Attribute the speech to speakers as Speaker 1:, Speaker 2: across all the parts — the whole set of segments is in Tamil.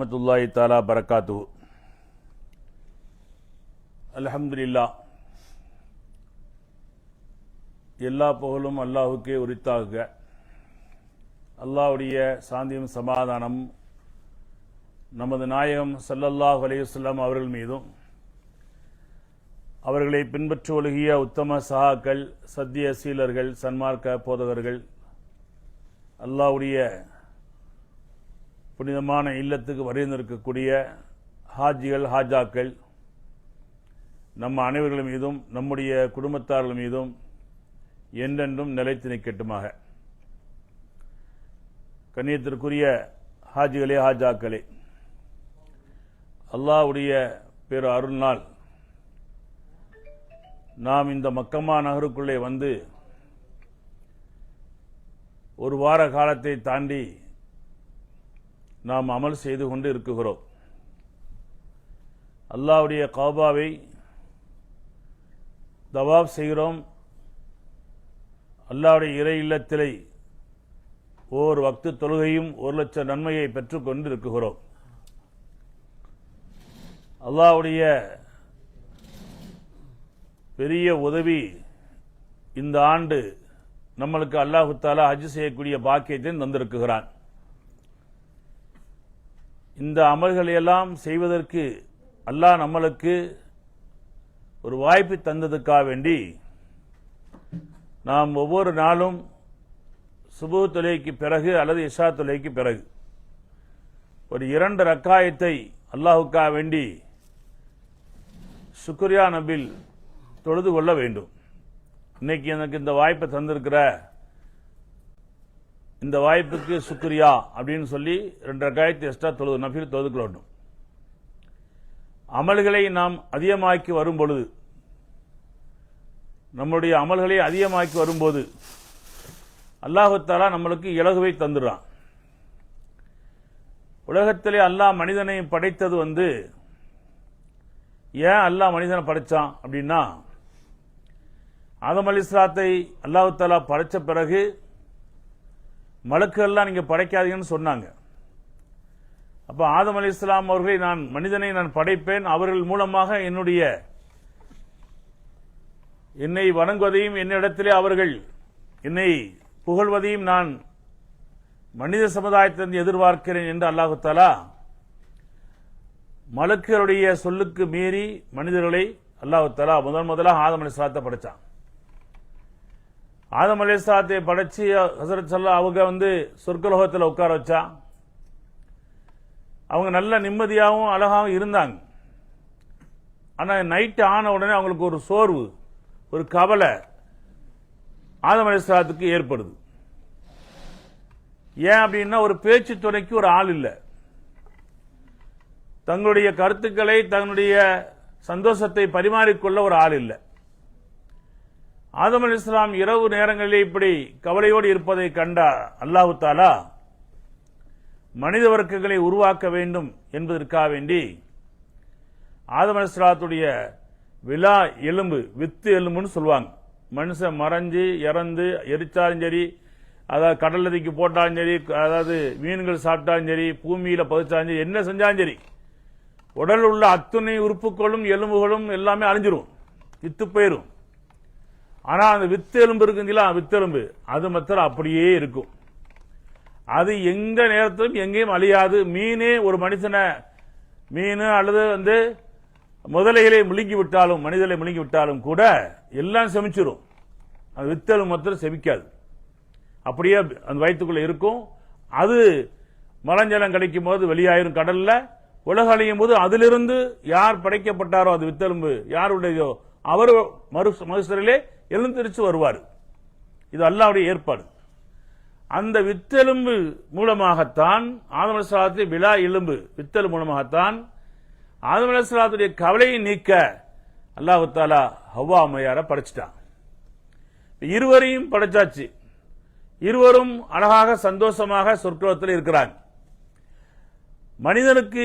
Speaker 1: रहमतुल्लाहि ताला बरकातुहु। அல்ஹம்துலில்லாஹ், எல்லா புகழும் அல்லாஹுக்கே உரித்தாகுக. அல்லாஹ்வுடைய சாந்தியும் சமாதானம் நமது நாயகம் ஸல்லல்லாஹு அலைஹி வஸல்லம் அவர்கள் மீதும், அவர்களை பின்பற்றி ஒழுகிய உத்தம சஹாக்கள், சத்திய சீலர்கள், சன்மார்க்க போதகர்கள், அல்லாஹ்வுடைய புனிதமான இல்லத்துக்கு வருகின்றிருக்கக்கூடிய ஹாஜிகள், ஹாஜாக்கள், நம்ம அனைவர்கள் மீதும், நம்முடைய குடும்பத்தார்கள் மீதும் என்றென்றும் நிலைத்து நிற்கட்டுமாக. கண்ணியத்திற்குரிய ஹாஜிகளே, ஹாஜாக்களே, அல்லாஹ்வுடைய பேரு அருள்நாள் நாம் இந்த மக்கமா நகருக்குள்ளே வந்து ஒரு வார காலத்தை தாண்டி நாம் அமல் செய்து கொண்டு இருக்குகிறோம். அல்லாஹ்வுடைய கஅபாவை தவாப் செய்கிறோம். அல்லாஹ்வுடைய இறை இல்லத்திலே ஓர் வக்து தொழுகையும் 1,00,000 நன்மையை பெற்றுக்கொண்டு இருக்குகிறோம். அல்லாஹ்வுடைய பெரிய உதவி, இந்த ஆண்டு நம்மளுக்கு அல்லாஹ் தஆலா ஹஜ் செய்யக்கூடிய பாக்கியத்தை தந்திருக்கிறான். இந்த அமல்களை எல்லாம் செய்வதற்கு அல்லாஹ் நம்மளுக்கு ஒரு வாய்ப்பு தந்ததுக்காக வேண்டி நாம் ஒவ்வொரு நாளும் சுபஹ் தொழுகைக்கு பிறகு அல்லது இஷா தொழுகைக்கு பிறகு ஒரு 2 ரக்காயத்தை அல்லாஹ்வுக்காக வேண்டி சுக்ரியா நபில் தொழுது கொள்ள வேண்டும். இன்னைக்கு எனக்கு இந்த வாய்ப்பை தந்திருக்கிற இந்த வாய்ப்புக்கு சுக்ரியா அப்படின்னு சொல்லி 2 ரக்காயத்தை எக்ஸ்ட்ரா தொழுது நபில் தொழுது வேண்டும். அமல்களை நாம் அதிகமாக்கி வரும் பொழுது, நம்முடைய அமல்களை அதிகமாக்கி வரும்போது அல்லாஹ் தஆலா நம்மளுக்கு இலகுவை தந்துடுறான். உலகத்திலே அல்லாஹ் மனிதனை படைத்தது ஏன் அல்லாஹ் மனிதனை படைச்சான் அப்படின்னா, ஆதம் அலைஹிஸ்ஸலாத்தை அல்லாஹ் தஆலா படைச்ச பிறகு மலக்குகள்லாம் நீங்க படைக்காதீங்கன்னு சொன்னாங்க. அப்ப ஆதம் அலைஹிஸ்ஸலாம் அவர்களை மனிதனை நான் படைப்பேன், அவர்கள் மூலமாக என்னை வணங்குவதையும் என்னிடத்திலே அவர்கள் என்னை புகழ்வதையும் நான் மனித சமுதாயத்திலிருந்து எதிர்பார்க்கிறேன் என்று அல்லாஹ் தஆலா மலக்குகளுடைய சொல்லுக்கு மீறி மனிதர்களை அல்லாஹ் தஆலா முதலாக ஆதம் அலைஹிஸ்ஸலாத்தை படைச்சான். ஆதம் அலைஹிஸ்ஸலாத்தை படைச்சு ஹஸரத் ஸல்லல்லாஹு அவங்க சொர்க்கலோகத்தில் உட்கார வச்சா. அவங்க நல்ல நிம்மதியாகவும் அழகாகவும் இருந்தாங்க. ஆனால் நைட்டு ஆன உடனே அவங்களுக்கு ஒரு சோர்வு, ஒரு கவலை ஆதம் அலைஹிஸ்ஸலாத்துக்கு ஏற்படுது. ஏன் அப்படின்னா, ஒரு பேச்சு துணைக்கு ஒரு ஆள் இல்லை. தங்களுடைய கருத்துக்களை, தங்களுடைய சந்தோஷத்தை பரிமாறிக்கொள்ள ஒரு ஆள் இல்லை. ஆதம் அலைஹிஸ்ஸலாம் இரவு நேரங்களில் இப்படி கவலையோடு இருப்பதை கண்ட அல்லாஹ் தஆலா மனித வர்க்கங்களை உருவாக்க வேண்டும் என்பதற்காக வேண்டி ஆதம் அலைஹிஸ்ஸலாத்துடைய விலா எலும்பு, வித்து எலும்புன்னு சொல்லுவாங்க. மனுஷன் மறைஞ்சு இறந்து எரிச்சாலும் சரி, அதாவது கடலதிக்கு போட்டாலும் சரி, அதாவது மீன்கள் சாப்பிட்டாலும் சரி, பூமியில பதிச்சாலும் சரி, என்ன செஞ்சாலும் சரி, உடல் உள்ள அத்துணை உறுப்புகளும் எலும்புகளும் எல்லாமே அழிஞ்சிரும், வித்து போயிரும். ஆனா அந்த வித்து எலும்பு இருக்குங்களா, வித்தெலும்பு அது மாத்திரம் அப்படியே இருக்கும். அது எங்க நேரத்திலும் எங்கேயும் அழியாது. மீனே ஒரு மனுஷனை, மீன் அல்லது முதலைகளை முழுங்கி விட்டாலும், மனிதனை முழுங்கி விட்டாலும் கூட எல்லாம் செமிச்சிரும். அது வித்தெலும்பு மாத்திரம் செமிக்காது, அப்படியே அந்த வயிற்றுக்குள்ள இருக்கும். அது மலஞ்சலம் கிடைக்கும் போது வெளியாயிரும் கடல்ல. உலகம் அழியும் போது அதிலிருந்து யார் படைக்கப்பட்டாரோ, அது வித்தெலும்பு யாருடையதோ, அவர் மறுசரிலே எழுந்திருச்சு வருவார். இது அல்லாஹ்வுடைய ஏற்பாடு. அந்த வித்தெலும்பு மூலமாகத்தான் ஆதம் அலைஹிஸ்ஸலாத்தை விலா எலும்பு வித்தெலும்பு மூலமாகத்தான் ஆதம் அலைஹிஸ்ஸலாத்துடைய கவலையை நீக்க அல்லாஹ் தஆலா ஹவ்வா அம்மையார படைச்சிட்டான். இருவரையும் படைச்சாச்சு. இருவரும் அழகாக சந்தோஷமாக சொர்க்கத்தில் இருக்கிறாங்க. மனிதனுக்கு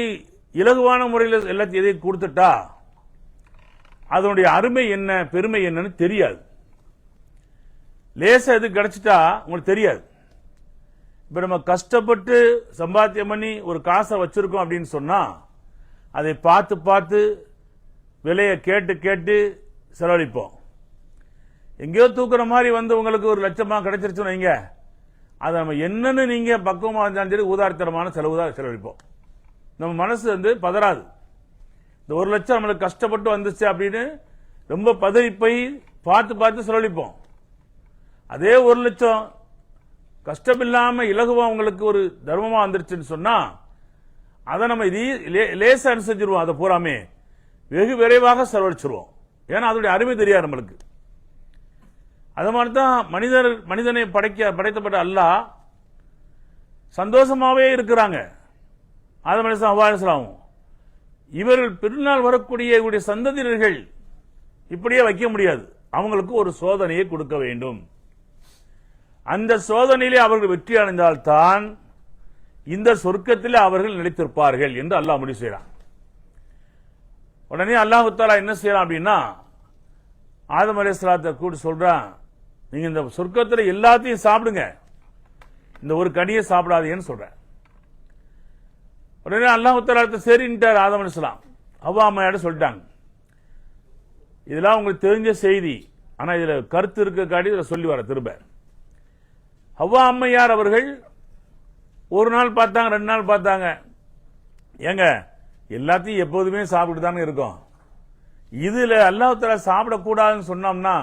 Speaker 1: இலகுவான முறையில் எல்லாத்தையும் எதை கொடுத்துட்டா அதனுடைய அருமை என்ன, பெருமை என்னன்னு தெரியாது. லேசா எது கிடைச்சிட்டா உங்களுக்கு தெரியாது. இப்ப நம்ம கஷ்டப்பட்டு சம்பாத்தியம் பண்ணி ஒரு காசை வச்சிருக்கோம் அப்படின்னு சொன்னா அதை பார்த்து பார்த்து விலையை கேட்டு கேட்டு செலவழிப்போம். எங்கேயோ தூக்குற மாதிரி வந்து உங்களுக்கு ஒரு லட்சமா கிடைச்சிருச்சுன்னு வைங்க, அதை நம்ம என்னன்னு நீங்க பக்குவமா இருந்தாலும் சரி ஊதாரித்தனமான செலவு தான் செலவழிப்போம். நம்ம மனசு வந்து பதறாது. இந்த 1 லட்சம் நம்மளுக்கு கஷ்டப்பட்டு வந்துச்சு அப்படின்னு ரொம்ப பதறி போய் பார்த்து பார்த்து செலவழிப்போம். அதே 1 லட்சம் கஷ்டமில்லாம இலகுவா உங்களுக்கு ஒரு தர்மமா வந்துருச்சுன்னு சொன்னா அதை நம்ம லேசா அனுசரிச்சிருவோம். அதை பூராமே வெகு விரைவாக செலவழிச்சிருவோம். ஏன்னா அதோடைய அருமை தெரியாது நம்மளுக்கு. அது மாதிரிதான் மனிதனை படைத்தப்பட்ட அல்லாஹ் சந்தோஷமாவே இருக்கிறாங்க. ஆதம் அலைஹிஸ்ஸலாம் ஹவ்வா அலைஹிஸ்ஸலாம் இவர்கள் பின்னால் வரக்கூடிய சந்ததியினர்கள் இப்படியே வைக்க முடியாது. அவங்களுக்கு ஒரு சோதனையை கொடுக்க வேண்டும். அந்த சோதனையிலே அவர்கள் வெற்றி அடைந்தால்தான் இந்த சொர்க்கத்தில் அவர்கள் நிலைத்திருப்பார்கள் என்று அல்லாஹ் முடிவு செய்யறான். உடனே அல்லாஹ் தஆலா என்ன செய்யறான் அப்படின்னா, ஆதம் அலைஹிஸ்ஸலாத்தை கூடி சொல்றான், நீங்க இந்த சொர்க்கத்தில் எல்லாத்தையும் சாப்பிடுங்க, இந்த ஒரு கனியை சாப்பிடாதீங்கன்னு சொல்றேன். உடனே அல்லாஹ் தஆலா சரின்ட்டார். ஆதம் அலைஹிஸ்ஸலாம் ஹவ்வா அம்மையாட சொல்லிட்டாங்க, இதெல்லாம் உங்களுக்கு தெரிஞ்ச செய்தி, ஆனா இதுல கருத்து இருக்க காட்டி இதில் சொல்லி வர திரும்ப. ஹவ்வா அம்மையார் அவர்கள் ஒரு நாள் பார்த்தாங்க, 2 நாள் பார்த்தாங்க. ஏங்க எல்லாத்தையும் எப்போதுமே சாப்பிட்டு தானே இருக்கும், இதுல அல்லாஹ் தஆலா சாப்பிடக்கூடாதுன்னு சொன்னோம்னா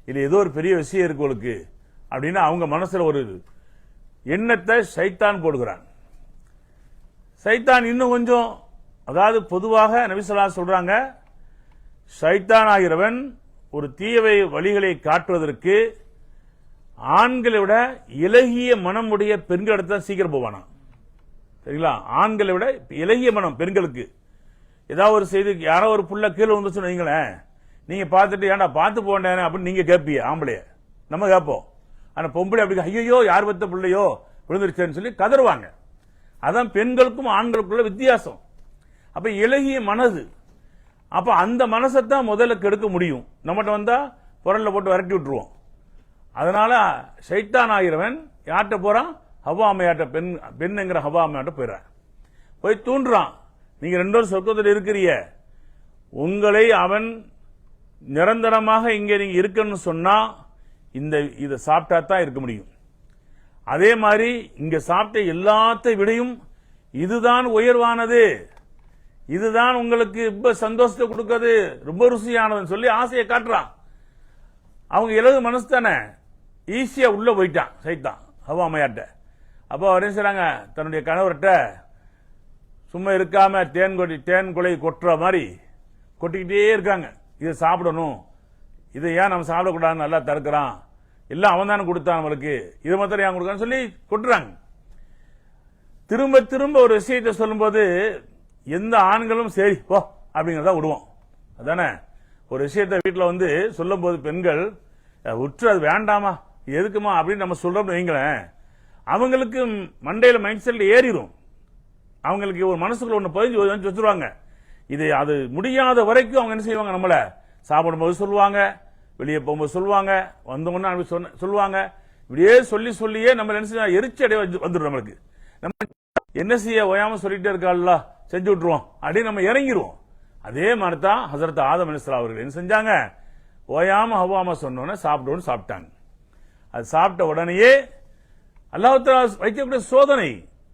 Speaker 1: இது ஏதோ ஒரு பெரிய விஷயம் இருக்கு உங்களுக்கு அப்படின்னு அவங்க மனசுல ஒரு எண்ணத்தை சைத்தான் போடுகிறான். சைத்தான் இன்னும் கொஞ்சம், அதாவது பொதுவாக நபி ஸல்லல்லாஹு அலைஹி சொல்றாங்க, சைத்தான் ஆகிறவன் ஒரு தீய வழிகளை காட்டுவதற்கு ஆண்களை விட இலகிய மனம் உடைய பெண்களிடத்தான் சீக்கிரம் போவானா. சரிங்களா? ஆண்களை விட இலகிய மனம் பெண்களுக்கு. ஏதாவது ஒரு செய்தி யாரோ ஒரு புள்ள கீழே வந்துச்சுன்னு வைங்களேன், நீங்க பார்த்துட்டு ஏன்டா பார்த்து போனேன் அப்படின்னு நீங்க கேட்பீங்க. ஆம்பளைய நம்ம கேட்போம். ஆனா பொம்பளை அப்படி ஐயோ யார் பத்த பிள்ளையோ விழுந்துருச்சேன்னு சொல்லி கதறுவாங்க. அதான் பெண்களுக்கும் ஆண்களுக்குள்ள வித்தியாசம். அப்ப இலகிய மனது, அப்ப அந்த மனசைத்தான் முதல்ல கெடுக்க முடியும். நம்மகிட்ட வந்தா புரல்ல போட்டு விரட்டி விட்டுருவோம். அதனால ஷைத்தான் ஆகிறவன் யார்கிட்ட போறான், ஹவ்வா அம்மையாட்ட, பெண்ணுங்கிற ஹவ்வா அம்மையாட்ட போயிடுறான். போய் தூண்டுறான், நீங்க 2 பேரும் சொர்க்கத்தில் இருக்கிறீங்க, உங்களை அவன் நிரந்தரமாக இங்க நீங்க இருக்கணும்னு சொன்னா இதை சாப்பிட்டா தான் இருக்க முடியும். அதே மாதிரி இங்க சாப்பிட்ட எல்லாத்தை விடையும் இதுதான் உயர்வானது, இதுதான் உங்களுக்கு இப்ப சந்தோஷத்தை கொடுக்கிறது, ரொம்ப ருசியானதுன்னு சொல்லி ஆசையை காட்டுறான். அவங்க இலகு மனசு தானே, ஈஸியா உள்ள போயிட்டான் சைத்தான் ஹவ்வா அம்மையாட்ட. அப்போ அவர் என்ன செய்றாங்க, தன்னுடைய கணவர்கிட்ட சும்மா இருக்காம தேன் குலை கொட்டுற மாதிரி கொட்டிக்கிட்டே இருக்காங்க. இதை சாப்பிடணும், இதை ஏன் நம்ம சாப்பிடக்கூடாதுன்னு நல்லா தடுக்கிறான், எல்லாம் அவன் தானே கொடுத்தான் நம்மளுக்கு, இது மாத்திரம் ஏன் கொடுக்கான்னு சொல்லி கொட்டுறாங்க. திரும்ப திரும்ப ஒரு விஷயத்தை சொல்லும்போது எந்த ஆண்களும் சரி போ அப்படிங்கிறத விடுவோம். அதானே, ஒரு விஷயத்தை வீட்டில் வந்து சொல்லும் போது பெண்கள் உற்று அது வேண்டாமா எதுக்குமா அப்படின்னு நம்ம சொல்றோம்னு வைங்களேன், அவங்களுக்கு மண்டையில மைண்ட் செட்ல ஏறிடும். அவங்களுக்கு ஒரு மனசுக்குள்ள ஒன்று பதிஞ்சு வச்சிருவாங்க. இது அது முடியாத வரைக்கும் அவங்க என்ன செய்வாங்க, நம்மள சாப்பிடும்போது சொல்லுவாங்க, வெளியே போகும்போது சொல்லுவாங்க, வந்தவொன்னு சொல்லுவாங்க. இப்படியே சொல்லியே நம்ம என்ன செய்ய எரிச்சடைய வந்துடும். நம்மளுக்கு நம்ம என்ன செய்ய ஓயாம சொல்லிட்டே இருக்காள்ல, செஞ்சு விட்டுருவோம் அப்படின்னு நம்ம இறங்கிடுவோம். அதே மாதிரி தான் ஹஸரத் ஆதம் அலைஹிஸ்ஸலாம் அவர்கள் என்ன செஞ்சாங்க, ஓயாம ஹவ்வாமா சொன்னோன்னு சாப்பிட்டாங்க. அது சாப்பிட்ட உடனேயே அல்லாஹ் தஆலா வைக்கக்கூடிய சோதனை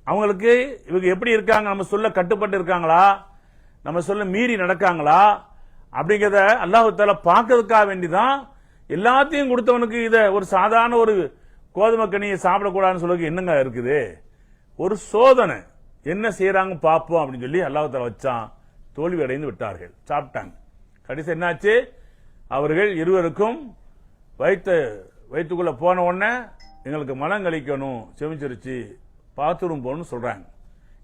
Speaker 1: அவங்களுக்கு, இவங்க எப்படி இருக்காங்க, நம்ம சொல்ல கட்டுப்பட்டு இருக்காங்களா, நம்ம சொல்ல மீறி நடக்காங்களா அப்படிங்கிறத அல்லாஹ் தஆலா பார்க்கறதுக்காக வேண்டிதான் எல்லாத்தையும் கொடுத்தவனுக்கு இத ஒரு சாதாரண ஒரு கோதுமை கனியை சாப்பிடக்கூடாதுன்னு சொல்ல என்னங்க இருக்குது, ஒரு சோதனை, என்ன செய்யறாங்க பார்ப்போம் அப்படின்னு சொல்லி அல்லாஹ் தஆலா வச்சான். தோல்வி அடைந்து விட்டார்கள், சாப்பிட்டாங்க. கடைசி என்னாச்சு, அவர்கள் இருவருக்கும் வயிற்றுக்குள்ள போன உடனே எங்களுக்கு மலம் கழிக்கணும், செமிச்சிருச்சு, பாத்ரூம் போகணும்னு சொல்றாங்க.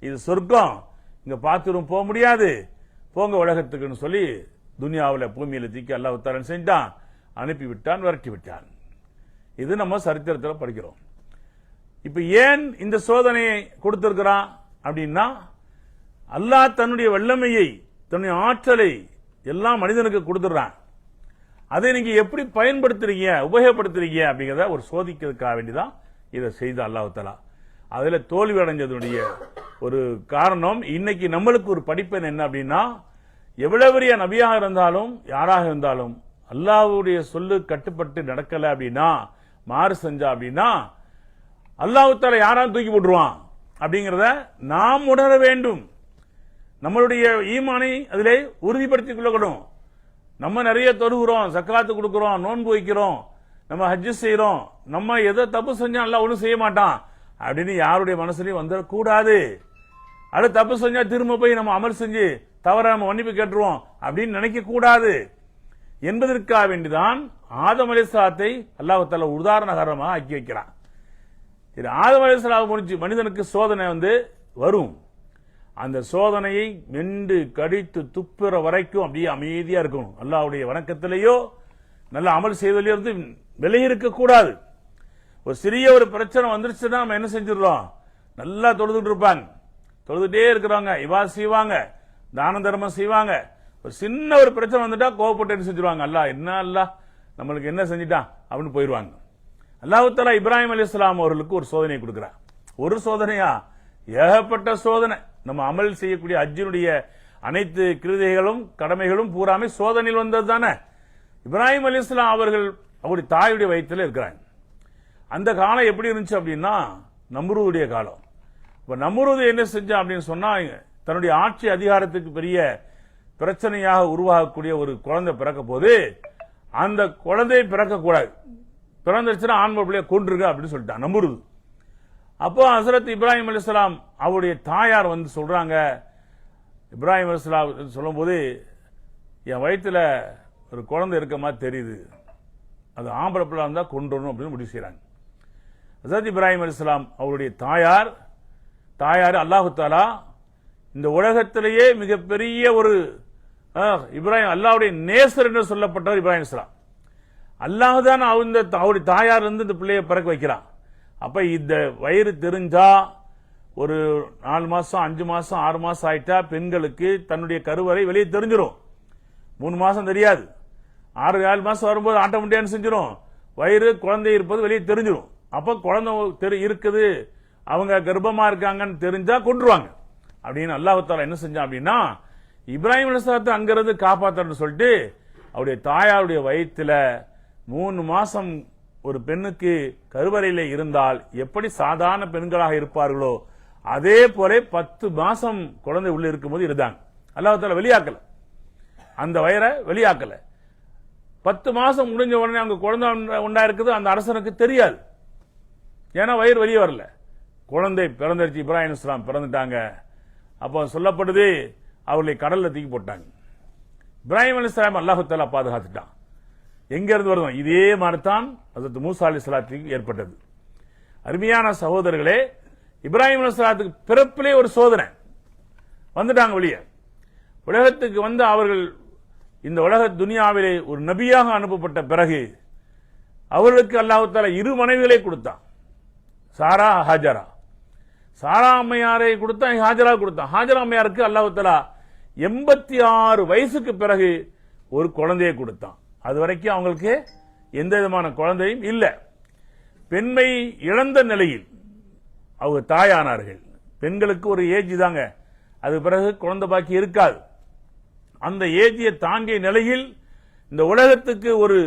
Speaker 1: இது சொர்க்கம், இங்க பாத்ரூம் போக முடியாது, போங்க உலகத்துக்குன்னு சொல்லி துனியாவில் பூமியில தூக்கி அல்லாஹ் தஆலா செஞ்சான், அனுப்பி விட்டான், விரட்டி விட்டான். இது நம்ம சரித்திரத்தில் படிக்கிறோம். இப்ப ஏன் இந்த சோதனையை கொடுத்திருக்கிறான் அப்படின்னா, அல்லாஹ் தன்னுடைய வல்லமையை, தன்னுடைய ஆற்றலை எல்லாம் மனிதனுக்கு கொடுத்துறான். அதை நீங்க எப்படி பயன்படுத்துறீங்க, உபயோகப்படுத்துறீங்க அப்படிங்கிறத ஒரு சோதிக்கிறதுக்காக வேண்டிதான் இதை செய்த அல்லாஹ் தஆலா. அதுல தோல்வி அடைஞ்சதுடைய ஒரு காரணம். இன்னைக்கு நம்மளுக்கு ஒரு படிப்பெண் என்ன அப்படின்னா, எவ்வளவு பெரிய நபியாக இருந்தாலும் யாராக இருந்தாலும் அல்லாஹ்வுடைய சொல்லு கட்டுப்பட்டு நடக்கல அப்படின்னா, மாறு செஞ்சா அப்படின்னா அல்லாஹ் தஆலா யாராவது தூக்கி போட்டுருவான் அப்படிங்கிறத நாம் உணர வேண்டும். நம்மளுடைய ஈமானை அதிலே உறுதிப்படுத்திக் கொள்ளணும். நம்ம நிறைய தொழுகிறோம், ஜக்காத்து கொடுக்கிறோம், நோன்பு வைக்கிறோம், நம்ம ஹஜ் செய்யறோம், நம்ம எதை தப்பு செஞ்சா அல்லாஹ் ஒன்றும் செய்ய மாட்டான் அப்படின்னு யாருடைய மனசுலயும் வந்துடக்கூடாது. அது தப்பு செஞ்சா திரும்ப போய் நம்ம அமல் செஞ்சு தவற நம்ம மன்னிப்பு கேட்டுருவோம் அப்படின்னு நினைக்க கூடாது என்பதற்காக வேண்டிதான் ஆதம் அலைஹிஸ்ஸலாத்தை அல்லாஹ் தஆலா உதாரணமாக ஆக்கி வைக்கிறான். ஆதம் அலைஹிஸ்ஸலாம் முடிஞ்சு மனிதனுக்கு சோதனை வரும். அந்த சோதனையை மென்று கடித்து துப்புற வரைக்கும் அப்படியே அமைதியா இருக்கணும். அல்லாஹ்வுடைய வணக்கத்திலேயோ நல்ல அமல் செய்வதிலேயோ விலகி கூடாது. ஒரு சிறிய ஒரு பிரச்சனை வந்துருச்சுன்னா நம்ம என்ன செஞ்சிடறோம், நல்லா தொழுதுட்டு இருப்பாங்க, தொழுதுட்டே இருக்கிறாங்க, இவாது செய்வாங்க, தான தர்மம் செய்வாங்க. ஒரு சின்ன ஒரு பிரச்சனை வந்துட்டா கோவப்பட்டு என்ன செஞ்சிருவாங்க, அல்லாஹ் என்ன அல்லாஹ் நம்மளுக்கு என்ன செஞ்சிட்டான் அப்படின்னு போயிடுவாங்க. அல்லாஹ் தஆலா இப்ராஹிம் அலைஹிஸ்ஸலாம் அவர்களுக்கு ஒரு சோதனை கொடுக்கிறார். ஒரு சோதனையா, ஏகப்பட்ட சோதனை. நம்ம அமல் செய்யக்கூடிய ஹஜ்ஜினுடைய அனைத்து கிருதைகளும் கடமைகளும் பூராமே சோதனையில் வந்தது தானே. இப்ராஹிம் அலைஹிஸ்ஸலாம் அவர்கள் அவருடைய தாயுடைய வயிற்றில் இருக்கிறாங்க. அந்த காலம் எப்படி இருந்துச்சு அப்படின்னா நம்ரூதுடைய காலம். இப்ப நம்ரூது என்ன செஞ்சான் அப்படின்னு சொன்னா, தன்னுடைய ஆட்சி அதிகாரத்துக்கு பெரிய பிரச்சனையாக உருவாகக்கூடிய ஒரு குழந்தை பிறக்க போது அந்த குழந்தை பிறக்கக்கூடாது, பிறந்துச்சுன்னா ஆண்மை பிள்ளைய கொன்றுங்க அப்படின்னு சொல்லிட்டான் நம்ரூது. அப்போ ஹஸரத் இப்ராஹிம் அலைஹிஸ்ஸலாம் அவருடைய தாயார் சொல்றாங்க, இப்ராஹிம் அலைஹிஸ்ஸலாம் சொல்லும் போது என் வயிற்றுல ஒரு குழந்தை இருக்க மாதிரி தெரியுது, அது ஆம்பளை பிள்ளை இருந்தா கொன்றணும் அப்படின்னு முடிவு செய்யறாங்க. ஹஸரத் இப்ராஹிம் அலைஹிஸ்ஸலாம் அவருடைய தாயார் அல்லாஹ் தஆலா இந்த உலகத்திலேயே மிகப்பெரிய ஒரு இப்ராஹிம் அல்லாஹ்வுடைய நேசர் என்று சொல்லப்பட்டவர் இப்ராஹிம் அலைஹிஸ்ஸலாம். அல்லாஹ் தான் அவருடைய தாயார் இந்த பிள்ளையை பிறக்க வைக்கிறான். அப்ப இந்த வயிறு தெரிஞ்சா ஒரு 4 மாசம் 5 மாசம் 6 மாசம் ஆயிட்டா பெண்களுக்கு தன்னுடைய கருவறை வெளியே தெரிஞ்சிடும். 3 மாசம் தெரியாது, 6-7 மாசம் வரும்போது ஆட்டோமேட்டிக்கா செஞ்சிடும், வயிறு குழந்தை இருப்பது வெளியே தெரிஞ்சிடும். அப்ப குழந்தை இருக்குது, அவங்க கர்ப்பமா இருக்காங்கன்னு தெரிஞ்சா கொன்றுவாங்க அப்படின்னு அல்லாஹ் தஆலா என்ன செஞ்சான் அப்படின்னா, இப்ராஹிம் அலைஹிஸ்ஸலாத்தை அங்கிருந்து காப்பாற்றன்னு சொல்லிட்டு அவருடைய தாயாருடைய வயிற்றுல 3 மாசம் ஒரு பெண்ணுக்கு கருவறையில இருந்தால் எப்படி சாதாரண பெண்களாக இருப்பார்களோ அதே போல 10 மாசம் குழந்தை உள்ள இருக்கும்போது இருந்தாங்க. அல்லாஹ் தஆலா வெளியாக்கல, அந்த வயிறை வெளியாக்கல. 10 மாசம் முடிஞ்ச உடனே அவங்க குழந்தை உண்டா இருக்குது, அந்த அரசனுக்கு தெரியாது, ஏன்னா வயிறு வெளியே வரல. குழந்தை பிறந்துருச்சு, இப்ராஹிம் அலைஹிஸ்ஸலாம் பிறந்துட்டாங்க. அப்போ சொல்லப்படுது அவர்களை கடல்ல தூக்கி போட்டாங்க. இப்ராஹிம் அலைஹிஸ்ஸலாம் அல்லாஹ் தஆலா பாதுகாத்துட்டான். எங்க இருந்து வருவோம், இதே மாதிரி தான் ஹஸரத் மூசா அலைஹிஸ்ஸலாத்துக்கு ஏற்பட்டது. அருமையான சகோதரர்களே, இப்ராஹிம் அலைஹிஸ்ஸலாத்துக்கு பிறப்பிலே ஒரு சோதனை வந்துட்டாங்க வெளியே. உலகத்துக்கு அவர்கள் இந்த உலக துனியாவிலே ஒரு நபியாக அனுப்பப்பட்ட பிறகு அவர்களுக்கு அல்லாஹ் தஆலா 2 மனைவிகளை கொடுத்தான், சாரா ஹாஜரா. சாரா அம்மையாரை கொடுத்தான், ஹாஜரா கொடுத்தான். ஹாஜரா அம்மையாருக்கு அல்லாஹ் தஆலா 86 வயசுக்கு பிறகு ஒரு குழந்தையை கொடுத்தான். அது வரைக்கும் அவங்களுக்கு எந்த விதமான குழந்தையும் இல்லை. பெண்மை இழந்த நிலையில் அவங்க தாயானார்கள். பெண்களுக்கு ஒரு ஏஜ் தாங்க, அது பிறகு குழந்தை பாக்கி இருக்காது. அந்த ஏஜியை தாண்டிய நிலையில் இந்த உலகத்துக்கு ஒரு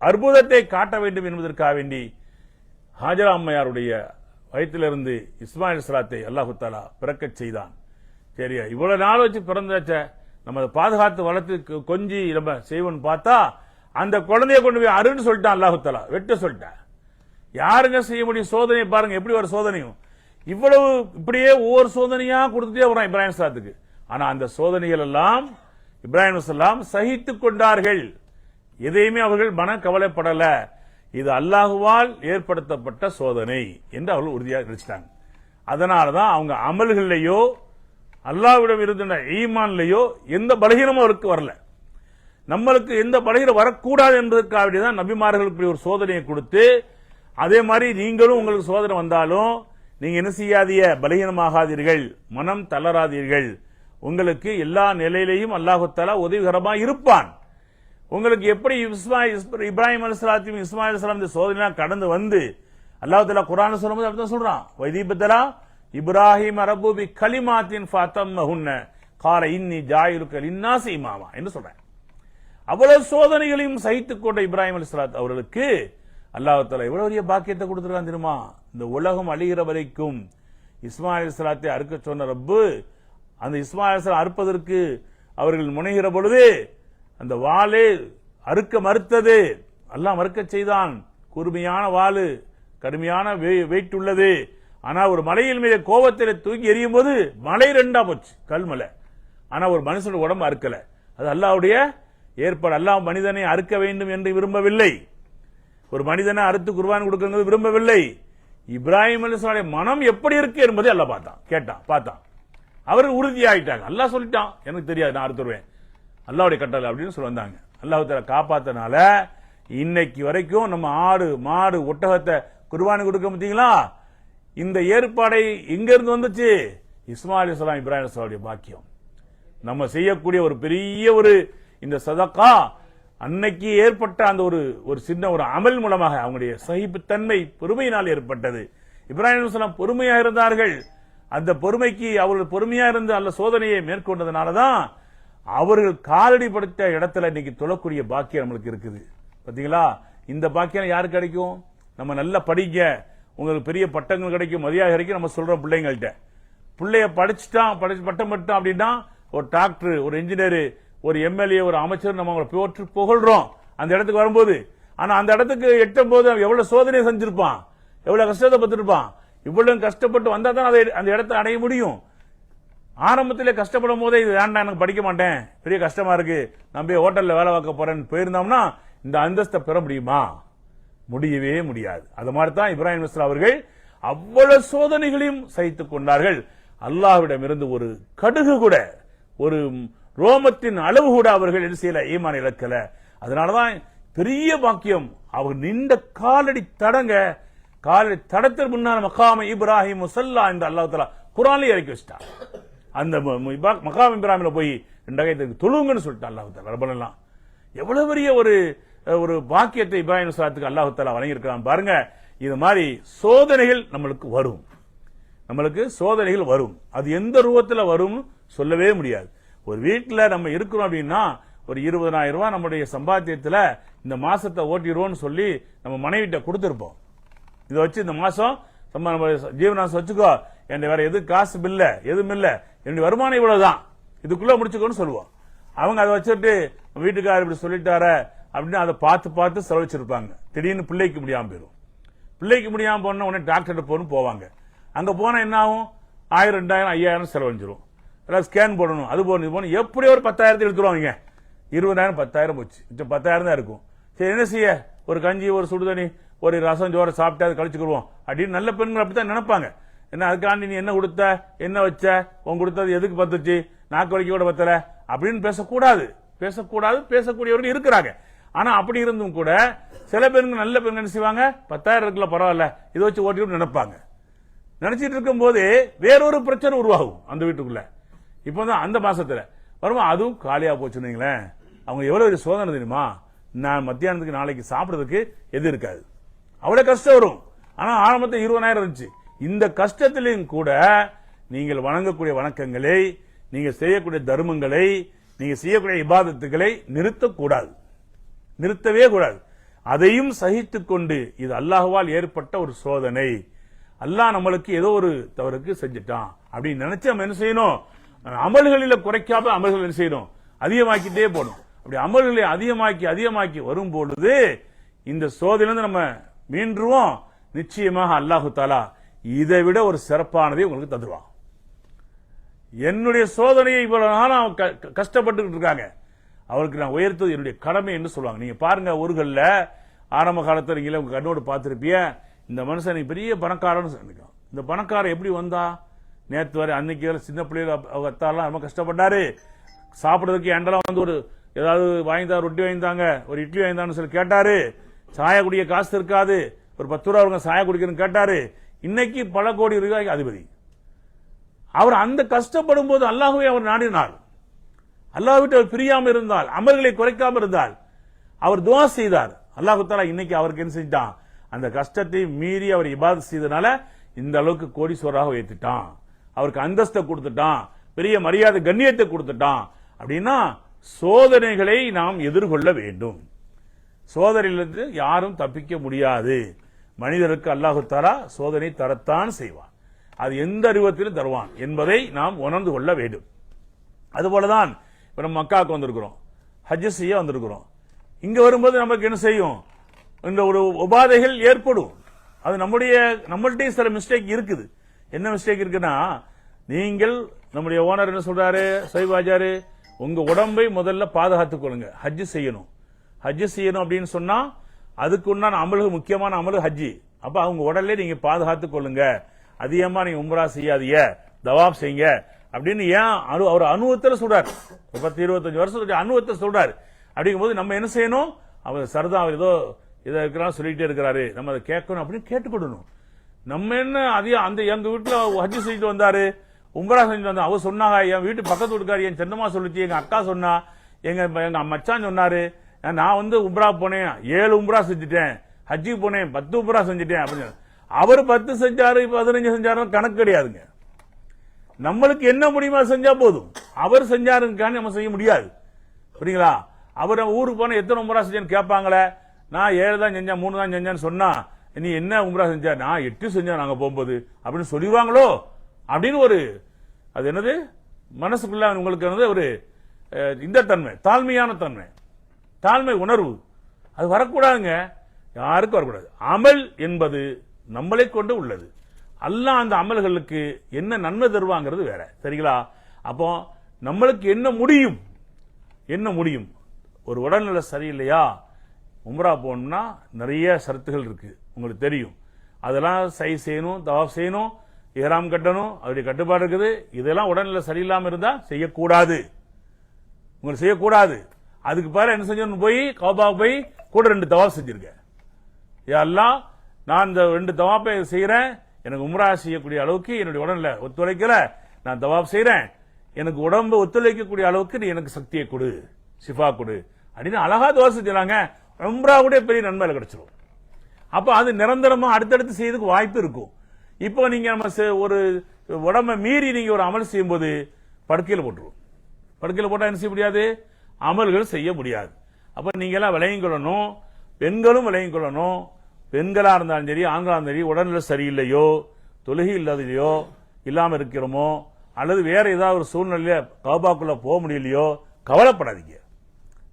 Speaker 1: அற்புதத்தை காட்ட வேண்டும் என்பதற்காக வேண்டி ஹாஜரா அம்மையாருடைய வயிற்றிலிருந்து இஸ்மாயில் அலைஹிஸ்ஸலாத்தை அல்லாஹ் தஆலா பிறக்கச் செய்தான். சரியா, இவ்வளவு நாள் வச்சு பிறந்தாச்ச நம்ம பாதுகாத்து வளர்த்து கொஞ்சி நம்ம செய்வோம்னு பார்த்தா அந்த குழந்தைய கொண்டு போய் அருன்னு சொல்லிட்டான் அல்லாஹ் தஆலா, வெட்ட சொல்லிட்டான். யாருங்க செய்ய முடியும்? சோதனை பாருங்க, எப்படி ஒரு சோதனையும் இவ்வளவு இப்படியே ஒவ்வொரு சோதனையா கொடுத்துட்டே வரான் இப்ராஹிம் அலைஹிஸ்ஸலாத்துக்கு. ஆனா அந்த சோதனைகள் எல்லாம் இப்ராஹிம் அலைஹிஸ்ஸலாம் சகித்துக் கொண்டார்கள். எதையுமே அவர்கள் மன கவலைப்படல. இது அல்லாஹுவால் ஏற்படுத்தப்பட்ட சோதனை என்று அவர்கள் உறுதியாக நினைச்சிட்டாங்க. அதனாலதான் அவங்க அமல்கள்லையோ அல்லாஹ்விடம் இருந்த ஈமான்லையோ எந்த பலகீனமும் அவருக்கு வரல. நம்மளுக்கு எந்த பலகீனம் வரக்கூடாது என்பதற்காக தான் நபிமார்களுக்கு ஒரு சோதனையை கொடுத்து, அதே மாதிரி நீங்களும் உங்களுக்கு சோதனை வந்தாலும் நீங்க என்ன செய்யாதீங்க, பலகீனமாகாதீர்கள், மனம் தளராதீர்கள். உங்களுக்கு எல்லா நிலையிலையும் அல்லாஹ் தஆலா உதவிகரமாக இருப்பான். உங்களுக்கு எப்படி இப்ராஹிம் அலைஹிஸ்ஸலாத்தையும் இஸ்மாயில் அலைஹிஸ்ஸலாம் இந்த சோதனை கடந்து அல்லாஹ் தஆலா குர்ஆன்ல சொல்லும்போது அப்படிதான் சொல்றான். வைதீபத்தலா இப்ராஹிம் ரப்பி கலிமாத்தின் ஃபதம்மஹுன்ன கால இன்னி ஜாயிலுக லின்னாஸி இமாமா என்று சொல்றேன். அவ்வளவு சோதனைகளையும் சகித்துக் கொண்ட இப்ராஹிம் அலைஹிஸ்ஸலாத் அவர்களுக்கு அல்லாஹ் தஆலா எவ்வளவு பெரிய பாக்கியத்தை கொடுத்திருக்கான் தெரியுமா? இந்த உலகம் அழிகிற வரைக்கும் இஸ்மாயில் அலைஹிஸ்ஸலாத்தை அறுக்க சொன்ன ரப்பு அந்த இஸ்மாயில் அலைஹிஸ்ஸலாம் அறுப்பதற்கு அவர்கள் முனைகிற பொழுது அந்த வாளே அறுக்க மறுத்தது. அல்லாஹ் மறுக்க செய்தான். கூர்மையான வாளு, கடுமையான வெயிட் உள்ளது. ஆனா ஒரு மலையில் மீது கோபத்தில் தூக்கி எறியும் போது மலை ரெண்டா போச்சு, கல்மலை. ஆனா ஒரு மனுஷனோட உடம்பு அறுக்கல. அது அல்லாஹ்வுடைய ஏற்பாடு. அல்லாஹ் மனிதனை அறுக்க வேண்டும் என்று விரும்பவில்லை. ஒரு மனிதனை அறுத்து குர்பான் கொடுக்கிறது விரும்பவில்லை. இப்ராஹிம் அலைஹிஸ்ஸலாமுடைய மனம் எப்படி இருக்கு என்பதை அல்லாஹ் பார்த்தான். அவர் உறுதியாயிட்டாங்க. அல்லாஹ் சொல்லிட்டான், எனக்கு தெரியாது, நான் அறுத்துருவேன், அல்லாஹ்வுடைய கட்டளை அப்படின்னு சொல்லி வந்தாங்க. அல்லாஹ் தஆலா காப்பாத்தனால இன்னைக்கு வரைக்கும் நம்ம ஆடு மாடு ஒட்டகத்தை குர்பானி கொடுக்க பார்த்தீங்களா? இந்த ஏற்பாடை எங்க இருந்து வந்துச்சு? இஸ்மாயில் அலைஹிஸ்ஸலாம் இப்ராஹிம் அலைஹிஸ்ஸலாமுடைய பாக்கியம். நம்ம செய்யக்கூடிய ஒரு பெரிய ஒரு இந்த சதகா அன்னைக்கு ஏற்பட்ட அந்த ஒரு சின்ன ஒரு அமல் மூலமாக அவங்களுடைய சகிப்புத்தன்மை பொறுமையினால் ஏற்பட்டது. இப்ராஹிம் அலைஹிஸ்ஸலாம் பொறுமையாக இருந்தார்கள். அந்த பொறுமைக்கு அவர்கள் பொறுமையா இருந்து அல்ல சோதனையை மேற்கொண்டதுனாலதான் அவர்கள் காலடி படுத்த இடத்துல இன்னைக்கு தொழக்கூடிய பாக்கியம் நம்மளுக்கு இருக்குது. பாத்தீங்களா? இந்த பாக்கியம் யாருக்கு கிடைக்கும்? நம்ம நல்லா படிங்க, உங்களுக்கு பெரிய பட்டங்கள் கிடைக்கும், மரியாதை கிடைக்கும். நம்ம சொல்றோம் பிள்ளைங்கள்ட்ட, பிள்ளைய படிச்சுட்டான், பட்டம் பெற்றான் அப்படின்னா ஒரு டாக்டர், ஒரு இன்ஜினியர், ஒரு எம்எல்ஏ, ஒரு அமைச்சர் நம்ம அவங்களை போற்று புகழ்றோம் அந்த இடத்துக்கு வரும்போது. ஆனா அந்த இடத்துக்கு எட்டும் போது எவ்வளவு சோதனை செஞ்சிருப்பான், எவ்வளவு கஷ்டத்தை பத்திருப்பான். இவ்வளவு கஷ்டப்பட்டு வந்தா தான் அந்த இடத்தை அடைய முடியும். ஆரம்பத்திலே கஷ்டப்படும் போதே இது வேண்டாம், எனக்கு படிக்க மாட்டேன், பெரிய கஷ்டமா இருக்கு, நான் போய் ஹோட்டல்ல வேலை பார்க்க போறேன்னு போயிருந்தோம்னா இந்த அந்தஸ்தை பெற முடியுமா? முடியவே முடியாது. அது மாதிரி தான் இப்ராஹிம் அலைஹிஸ்ஸலாம் அவர்கள் அவ்வளவு சோதனைகளையும் சகித்துக் கொண்டார்கள். அல்லாஹ்விடம் இருந்து ஒரு கடுகு கூட, ஒரு ரோமத்தின் அளவு கூட அவர்கள் என்ன செய்யல, ஈமான் இழக்கல. அதனாலதான் பெரிய பாக்கியம். அவர் நின்ற காலடி தடத்திற்கு முன்னால் மகாம இப்ராஹிம் முஸல்லா என்று அல்லாஹ் தஆலா குர்ஆன்ல இறக்கி வச்சிட்டார். அந்த மகாம் இப்ராஹிம்ல போய் ரெண்டகைத்துக்கு தொழுங்கன்னு சொல்லிட்டான் அல்லாஹ் தஆலா. ரப்பனல்லாம் எவ்வளவு பெரிய ஒரு பாக்கியத்தை இப்ராஹிம் அலைஹிஸ்ஸலாத்துக்கு அல்லாஹ் தஆலா வழங்கியிருக்கான் பாருங்க. இது மாதிரி சோதனைகள் நம்மளுக்கு சோதனைகள் வரும். அது எந்த ரூபத்துல வரும் சொல்லவே முடியாது. ஒரு வீட்டுல நம்ம இருக்கிறோம் அப்படின்னா ஒரு 20,000 ரூபாய் நம்முடைய சம்பாத்தியத்துல இந்த மாசத்தை ஓட்டிடுவோம்னு சொல்லி நம்ம மனைவிட்ட கொடுத்திருப்போம். இதை வச்சு இந்த மாசம் ஜீவனாசம் வச்சுக்கோ, என் வேற எது காசு இல்ல, எதுவும் இல்ல, என்னுடைய வருமானம் இவ்வளவுதான், இதுக்குள்ள முடிச்சுக்கோன்னு சொல்லுவோம். அவங்க அதை வச்சுட்டு வீட்டுக்காரர் இப்படி சொல்லிட்டார அப்படின்னு அதை பார்த்து செலவழிச்சிருப்பாங்க. திடீர்னு பிள்ளைக்கு முடியாம போயிடும். பிள்ளைக்கு முடியாம போன உடனே டாக்டர் போவாங்க. அங்க போனா என்ன ஆகும்? 1000, 2000, 5000 செலவழிஞ்சிரும். ஸ்கேன் போடணும், அது போடணும், இது போகணும், எப்படியோ ஒரு 10,000 எடுத்துருவாங்க. 20,000 10,000 போச்சு, 10,000 தான் இருக்கும். சரி என்ன செய்ய, ஒரு கஞ்சி, ஒரு சுடுதண்ணி, ஒரு ரசம் சோறை சாப்பிட்டு அதை கழிச்சுக்கிடுவோம் அப்படின்னு நல்ல பெண்கள் அப்படித்தான் நினைப்பாங்க. என்ன அதுக்காண்டி நீ என்ன கொடுத்த, என்ன வச்ச, உன் கொடுத்தது எதுக்கு பத்துச்சு, நாக்கு வலிக்க கூட பத்தல அப்படின்னு பேசக்கூடாது. பேசக்கூடியவர்கள் இருக்கிறாங்க. ஆனா அப்படி இருந்தும் கூட சில பெண்கள், நல்ல பெண்கள் என்ன செய்வாங்க, 10,000 இருக்குல்ல பரவாயில்ல, இதை வச்சு ஓட்டிட்டு நினைப்பாங்க. நினைச்சிட்டு இருக்கும் போது வேறொரு பிரச்சனை உருவாகும் அந்த வீட்டுக்குள்ள. இப்பதான் அந்த மாசத்துல வருமா அதுவும் காலியா போச்சுன்னு அவங்க எவ்வளவு சோதனை தெரியுமா? நான் மத்தியானத்துக்கு நாளைக்கு சாப்பிடுறதுக்கு எது இருக்காது, அவ்வளவு கஷ்டம் வரும். ஆனா ஆரம்பத்தில் 20,000 இருந்துச்சு. இந்த கஷ்டத்திலையும் கூட நீங்கள் வணங்கக்கூடிய வணக்கங்களை, நீங்க செய்யக்கூடிய தர்மங்களை, நீங்க செய்யக்கூடிய இபாதத்துகளை நிறுத்தவே கூடாது. அதையும் சகித்துக் கொண்டு, இது அல்லாஹ்வால் ஏற்பட்ட ஒரு சோதனை, அல்லாஹ் நம்மளுக்கு ஏதோ ஒரு தவறுக்கு செஞ்சுட்டான் அப்படின்னு நினைச்சு நம்ம என்ன செய்யணும்? அமல்களில குறைக்காம அமல்கள் என்ன செய்யணும்? அதிகமாக்கிட்டே போகணும். அப்படி அமல்களை அதிகமாக்கி வரும் பொழுது இந்த சோதனையிலிருந்து நம்ம மீண்டுருவோம். நிச்சயமாக அல்லாஹு தஆலா இதை விட ஒரு சிறப்பானதை உங்களுக்கு தந்துருவான். என்னுடைய சோதனையை இவ்வளவு நாளும் கஷ்டப்பட்டு இருக்காங்க, அவருக்கு நான் உயர்த்தது என்னுடைய கடமை என்று சொல்லுவாங்க. நீங்க பாருங்க, ஊர்கள்ல ஆரம்ப காலத்தில் நீங்க உங்க கண்ணோடு பார்த்திருப்பிய, இந்த மனுஷன் பெரிய பணக்காரன்னு சொல்லிருக்கான். இந்த பணக்காரன் எப்படி வந்தா? நேற்று வரை அன்னைக்கு சின்ன பிள்ளைகள் அவங்க அத்தாலாம் ரொம்ப கஷ்டப்பட்டாரு. சாப்பிடுறதுக்கு எண்டெல்லாம் வந்து ஒரு ஏதாவது வாங்கிதா, ரொட்டி வாங்கித்தாங்க, ஒரு இட்லி வாங்கிதான்னு சொல்லி கேட்டாரு. சாய குடிக்க காசு இருக்காது, ஒரு 10 ரூபா அவங்க சாய குடிக்கணும்னு கேட்டாரு. இன்னைக்கு பல கோடி ரூபாய்க்கு அதிபதி. அவர் அந்த கஷ்டப்படும் போது அல்லாஹ்வை அவர் நாடினார். அல்லாஹ் விட்டு அவர் பிரியாம இருந்தால், அமல்களை குறைக்காம இருந்தால், அவர் துஆ செய்தார். அல்லாஹ் தஆலா இன்னைக்கு அவருக்கு என்ன செஞ்சான்? அந்த கஷ்டத்தை மீறி அவர் இபாதத் செய்தனால இந்த அளவுக்கு கோடீஸ்வராக உயர்த்திட்டான், அவருக்கு அந்தஸ்தை கொடுத்துட்டான், பெரிய மரியாதை கண்ணியத்தை கொடுத்துட்டான். அப்படின்னா சோதனைகளை நாம் எதிர்கொள்ள வேண்டும். சோதனையிலிருந்து யாரும் தப்பிக்க முடியாது. மனிதருக்கு அல்லாஹு தஆலா சோதனை தரத்தான் செய்வான். அது எந்த அறிவத்திலும் தருவான் என்பதை நாம் உணர்ந்து கொள்ள வேண்டும். அதுபோலதான் இப்ப நம்ம மக்காவுக்கு வந்திருக்கிறோம், ஹஜ் செய்ய வந்திருக்கிறோம். இங்க வரும்போது நமக்கு என்ன செய்யும், இந்த ஒரு உபாதைகள் ஏற்படும். அது நம்மள்கிட்ட சில மிஸ்டேக் இருக்குது. என்ன மிஸ்டேக் இருக்குன்னா, நீங்கள் நம்முடைய ஓனர் என்ன சொல்றாரு, சைவாஜாரு, உங்க உடம்பை முதல்ல பாதுகாத்துக் கொள்ளுங்க, ஹஜ் செய்யணும். ஹஜ் செய்யணும் அப்படின்னு சொன்னா அதுக்கு உண்டான அமலுக்கு முக்கியமான அமலு ஹஜ்ஜி. அப்ப அவங்க உடல்ல நீங்க பாதுகாத்துக் கொள்ளுங்க, அதிகமா நீங்க உம்ரா செய்யாதீங்க, தவாப் செய்யுங்க அப்படின்னு ஏன் அவர் அனுபவத்தில் சொல்றாரு. 10-25 வருஷத்துக்கு அனுபவத்தை சொல்றாரு. அப்படிங்கும்போது நம்ம என்ன செய்யணும், அவர் சரதா அவர் ஏதோ இதை இருக்கிறா சொல்லிட்டே இருக்கிறாரு, நம்ம அதை கேட்கணும் அப்படின்னு கேட்டுக்கொள்ளணும். நம்ம என்ன அதிகம் அந்த எங்க வீட்டுல ஹஜ் செஞ்சுட்டு வந்தாரு, உம்ரா செஞ்சுட்டு வந்தா, அவர் சொன்னாங்க, என் வீட்டு பக்கத்து வீட்டுக்காரி என் சென்னமா சொல்லிச்சு, எங்க அக்கா சொன்னா, எங்க மச்சான் சொன்னாரு, நான் வந்து உம்ரா போனேன், 7 உம்ரா செஞ்சுட்டேன், ஹஜ்ஜுக்கு போனேன், 10 உம்ரா செஞ்சுட்டேன் அப்படின்னு. அவர் 10 செஞ்சாரு 15 செஞ்சாரு கணக்கு கிடையாதுங்க. நம்மளுக்கு என்ன முடியுமா செஞ்சா போதும். அவர் செஞ்சாருக்கான நம்ம செய்ய முடியாது. புரியுங்களா? அவர் ஊருக்கு போன எத்தனை உம்ரா செஞ்சேன்னு கேட்பாங்களே, நான் 7 தான் செஞ்சேன் 3 தான் செஞ்சேன்னு சொன்னா, நீ என்ன உம்ரா செஞ்சா, நான் 8 செஞ்சேன் நாங்க போகும்போது அப்படின்னு சொல்லிடுவாங்களோ அப்படின்னு ஒரு அது என்னது மனசுக்குள்ள உங்களுக்கு ஒரு இந்த தன்மை, தாழ்மையான தன்மை, தாழ்மை உணர்வு அது வரக்கூடாதுங்க. யாருக்கும் வரக்கூடாது. அமல் என்பது நம்மளை கொண்டு உள்ளது. அல்லாஹ் அந்த அமல்களுக்கு என்ன நன்மை தருவாங்கிறது வேற. சரிங்களா? அப்போ நம்மளுக்கு என்ன முடியும், என்ன முடியும், ஒரு உடல்நிலை சரியில்லையா, உம்ரா போகணும்னா நிறைய ஷரத்துகள் இருக்கு, உங்களுக்கு தெரியும். அதெல்லாம் சை செய்யணும், தவாப் செய்யணும், இஹ்ராம் கட்டணும், அவருடைய கட்டுப்பாடு இருக்குது. இதெல்லாம் உடல்நிலை சரியில்லாம இருந்தா செய்யக்கூடாது, உங்களுக்கு செய்யக்கூடாது. அதுக்கு பாரு என்ன செஞ்சு போய் கௌபா போய் கூட 2 தவாப் செஞ்சிருக்க. எல்லாம் நான் இந்த 2 தவாப்பை செய்யறேன், எனக்கு உம்ரா செய்யக்கூடிய அளவுக்கு என்னுடைய உடல்நிலை ஒத்துழைக்கல, நான் தவாப் செய்யறேன், எனக்கு உடம்பு ஒத்துழைக்கக்கூடிய அளவுக்கு நீ எனக்கு சக்தியை கொடு, சிஃபா கொடு அப்படின்னு அழகா துவா செஞ்சாங்க. உம்ரா கூட பெரிய நன்மை கிடைச்சிடும். அப்ப அது நிரந்தரமா அடுத்தடுத்து செய்யறதுக்கு வாய்ப்பு இருக்கும். இப்போ நீங்க நம்ம ஒரு உடம்பை மீறி நீங்க ஒரு அமல் செய்யும் போது படுக்கையில் போட்டுருவோம். படுக்கையில் போட்டா என்ன செய்ய முடியாது, அமல்கள் செய்ய முடியாது. அப்ப நீங்க எல்லாம் விளையும் கொள்ளணும், பெண்களும் விளையும் கொள்ளணும். பெண்களா இருந்தாலும் சரி ஆண்களா இருந்தாலும் சரி, உடல்நிலை சரியில்லையோ, தொழுகை இல்லாதையோ, இல்லாம இருக்கிறோமோ, அல்லது வேற ஏதாவது ஒரு சூழ்நிலையில கௌபாக்குள்ள போக முடியலையோ, கவலைப்படாதீங்க.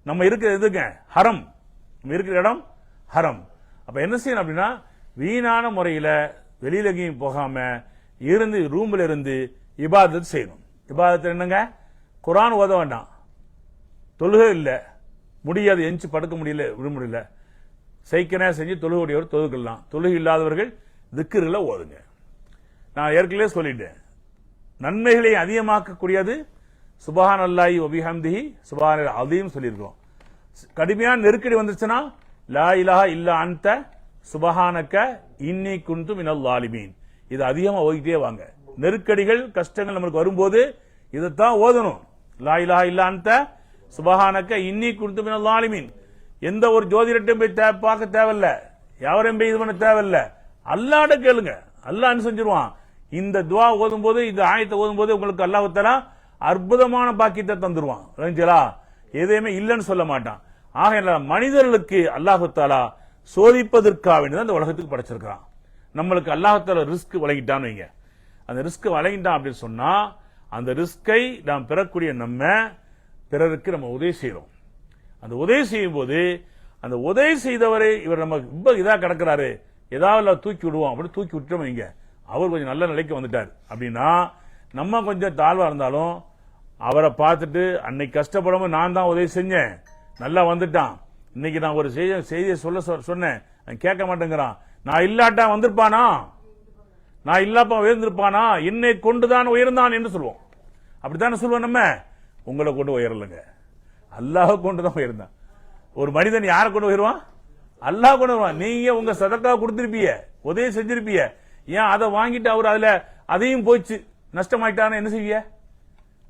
Speaker 1: நம்ம இருக்கிற எதுங்க ஹரம், நம்ம இருக்கிற இடம் ஹரம். அப்ப என்ன செய்யணும் அப்படின்னா, வீணான முறையில வெளியில எங்கேயும் போகாம இருந்து ரூம்ல இருந்து இபாதத் செய்யணும். இபாதத் என்னங்க, குர்ஆன் ஓத வேண்டாம், தொழுகை இல்ல, முடியாது, எஞ்சி படுக்க முடியல, விட முடியல, சைக்கனே செஞ்சு தொழுகையுடையவர் தொழுகலாம். தொழுகை இல்லாதவர்கள் திக்ருகளை ஓதுங்க. நான் ஏற்கனவே சொல்லிட்டேன், நன்மைகளை அதிகமாக்கக்கூடியது சுப்ஹானல்லாஹி வ பிஹம்திஹி சுப்ஹானல் அஸீம் சொல்லியிருக்கோம். கடுமையான நெருக்கடி வந்துச்சுன்னா லா இலாஹ இல்லா அன்த சுப்ஹானக இன்னி குன்து மினல் ஸாலிமீன், இது அதிகமா ஓதிட்டே வாங்க. நெருக்கடிகள் கஷ்டங்கள் நமக்கு வரும்போது இதைத்தான் ஓதணும். லா இலாஹ இல்லா அன்த சுப்ஹானக இன்னி குன்து மினல் ஸாலிமீன். எந்த ஒரு ஜோதிடத்தையும் போய் பார்க்க தேவையில்ல, யாரையும் போய் இது பண்ண தேவையில்ல, அல்லாஹ்ட கேளுங்க, அல்லாஹ் என்ன செஞ்சிருவான். இந்த துவா ஓதும் போது, இந்த ஆயத்தை ஓதும் போது உங்களுக்கு அல்லாஹ் தஆலா அற்புதமான பாக்கியத்தை தந்துருவான். எதையுமே இல்லைன்னு சொல்ல மாட்டான். ஆக மனிதர்களுக்கு அல்லாஹ் தஆலா சோதிப்பதற்காக வேண்டிதான் இந்த உலகத்துக்கு படைச்சிருக்கிறான். நம்மளுக்கு அல்லாஹ் தஆலா ரிஸ்க் வழங்கிட்டான்னு வைங்க, அந்த ரிஸ்க் வழங்கிட்டான் அப்படின்னு சொன்னா, அந்த ரிஸ்கை நாம் பெறக்கூடிய நம்ம பிறருக்கு நம்ம உதவி செய்யறோம். அந்த உதவி செய்யும் போது அந்த உதவி செய்தவரை இவர் நம்ம ரொம்ப இதா கிடக்கிறாரு, ஏதாவது தூக்கி விடுவோம் அப்படின்னு தூக்கி விட்டோம் வைங்க, அவர் கொஞ்சம் நல்ல நிலைக்கு வந்துட்டார் அப்படின்னா, நம்ம கொஞ்சம் தாழ்வா இருந்தாலும் அவரை பார்த்துட்டு அன்னைக்கு கஷ்டப்படாம நான் தான் உதவி செஞ்சேன், நல்லா வந்துட்டான், இன்னைக்கு நான் ஒரு செய்தியை சொன்னேன், கேட்க மாட்டேங்கிறான், நான் இல்லாட்டா வந்திருப்பானா, நான் இல்லாப்ப உயர்ந்திருப்பானா, என்னை கொண்டுதான் உயர்ந்தான் என்று சொல்லுவோம். அப்படித்தானே சொல்லுவோம். நம்ம உங்களை கொண்டு உயரலைங்க, அல்லாஹ் கொண்டுதான் உயர்ந்தான். ஒரு மனிதன் யாரை கொண்டு உயருவான், அல்லாஹ் கொண்டு வருவான். நீங்க உங்க சதக்கா கொடுத்திருப்பீங்க, உதவி செஞ்சிருப்பீங்க, ஏன் அதை வாங்கிட்டு அவர் அதுல அதையும் போச்சு நஷ்டமாயிட்டான்னு என்ன செய்ய,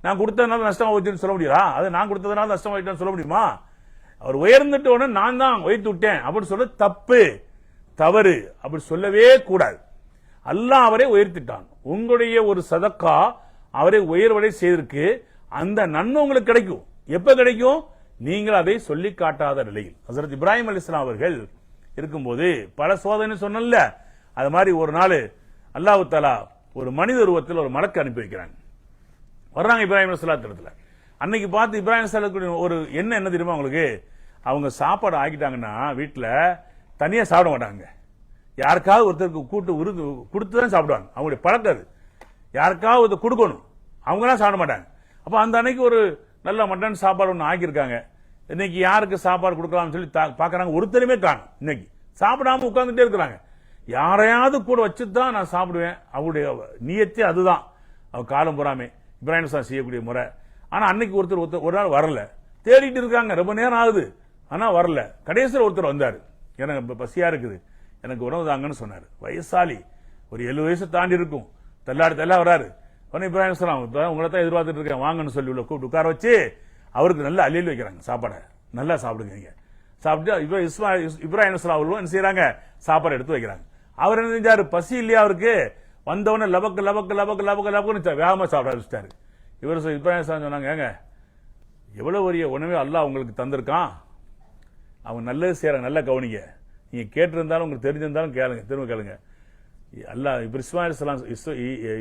Speaker 1: நான் கொடுத்ததுனால நஷ்டமா போச்சுன்னு சொல்ல முடியுமா? அது நான் கொடுத்ததுனால நஷ்டமாயிட்டான்னு சொல்ல முடியுமா? அவர் உயர்ந்துட்டு உடனே நான் தான் உயர்த்தி விட்டேன் அப்படின்னு சொல்ல தப்பு. தவறு அப்படி சொல்லவே கூடாது. அல்லாஹ் அவரை உயர்த்திட்டான். உங்களுடைய ஒரு சதக்கா அவரை உயர்வடை செய்திருக்கு. அந்த நன்மை உங்களுக்கு கிடைக்கும். எப்ப கிடைக்கும்? நீங்கள் அதை சொல்லி காட்டாத நிலையில். ஹஜ்ரத் இப்ராஹிம் அலைஹிஸ்ஸலாம் அவர்கள் இருக்கும்போது பல சோதனை சொன்னல, அது மாதிரி ஒரு நாள் அல்லாஹ் தஆலா ஒரு மனித உருவத்தில் ஒரு மலக்கு அனுப்பி வைக்கிறாங்க. வர்றாங்க இப்ராஹிம் அலைஹிஸ்ஸலாம் இடத்துல. அன்னைக்கு பார்த்து இப்ராஹிம் அலைஹிஸ்ஸலாம் ஒரு என்ன தெரியுமா உங்களுக்கு? அவங்க சாப்பாடு ஆக்கிட்டாங்கன்னா வீட்டில் தனியா சாப்பிட மாட்டாங்க. யாருக்காவது ஒருத்தருக்கு கூட்டு உருது கொடுத்து தான் சாப்பிடுவாங்க. அவங்களுடைய பழக்கம் அது. யாருக்காவது கொடுக்கணும், அவங்களாம் சாப்பிட மாட்டாங்க. அப்ப அந்த அன்னைக்கு ஒரு நல்ல மட்டன் சாப்பாடு ஒன்று ஆக்கியிருக்காங்க. இன்னைக்கு யாருக்கு சாப்பாடு கொடுக்கலாம்னு சொல்லி பாக்குறாங்க. ஒருத்தருமே காணும். இன்னைக்கு சாப்பிடாம உட்கார்ந்துட்டே இருக்கிறாங்க. யாரையாவது கூட வச்சுதான் நான் சாப்பிடுவேன். அவங்களுடைய நியத்தே அதுதான். அவ காலம் புறாமே இப்ராஹிம் செய்யக்கூடிய முறை. ஆனா அன்னைக்கு ஒருத்தர் ஒரு நாள் வரல. தேடிட்டு இருக்காங்க. ரொம்ப நேரம் ஆகுது, ஆனா வரல. கடைசியில் ஒருத்தர் வந்தாரு. எனக்கு பசியா இருக்குது, எனக்கு உணவு தாங்கன்னு சொன்னாரு. வயசாலி, ஒரு 70 வயசு தாண்டி இருக்கும். தெல்லா வராரு. இப்ராஹிம் உங்களை தான் எதிர்பார்த்துட்டு இருக்கேன், வாங்கன்னு சொல்லி உள்ள கூப்பிட்டு உட்கார வச்சு அவருக்கு நல்ல அள்ளியில் வைக்கிறாங்க சாப்பாடை. நல்லா சாப்பிடுங்க நீங்க. சாப்பிட்டு இப்ராஹிம் அவர்களும் என்ன செய்யறாங்க? சாப்பாடு எடுத்து வைக்கிறாங்க. அவர் என்ன செஞ்சாரு? பசி இல்லையா அவருக்கு? வந்தவன லபக்கு லபக்கு லபக்கு லபக்கு லபக்குன்னு வேகமா சாப்பிட ஆரம்பிச்சிட்டாரு. இப்ராஹிம் சொன்னாங்க, ஏங்க எவ்வளவு பெரிய உணவே அல்லாஹ் உங்களுக்கு தந்திருக்கான். அவங்க நல்லது செய்யறாங்க, நல்ல கவனிங்க. நீங்க கேட்டிருந்தாலும் உங்களுக்கு தெரிஞ்சிருந்தாலும் கேளுங்க, திரும்ப கேளுங்க. அல்லாஹ்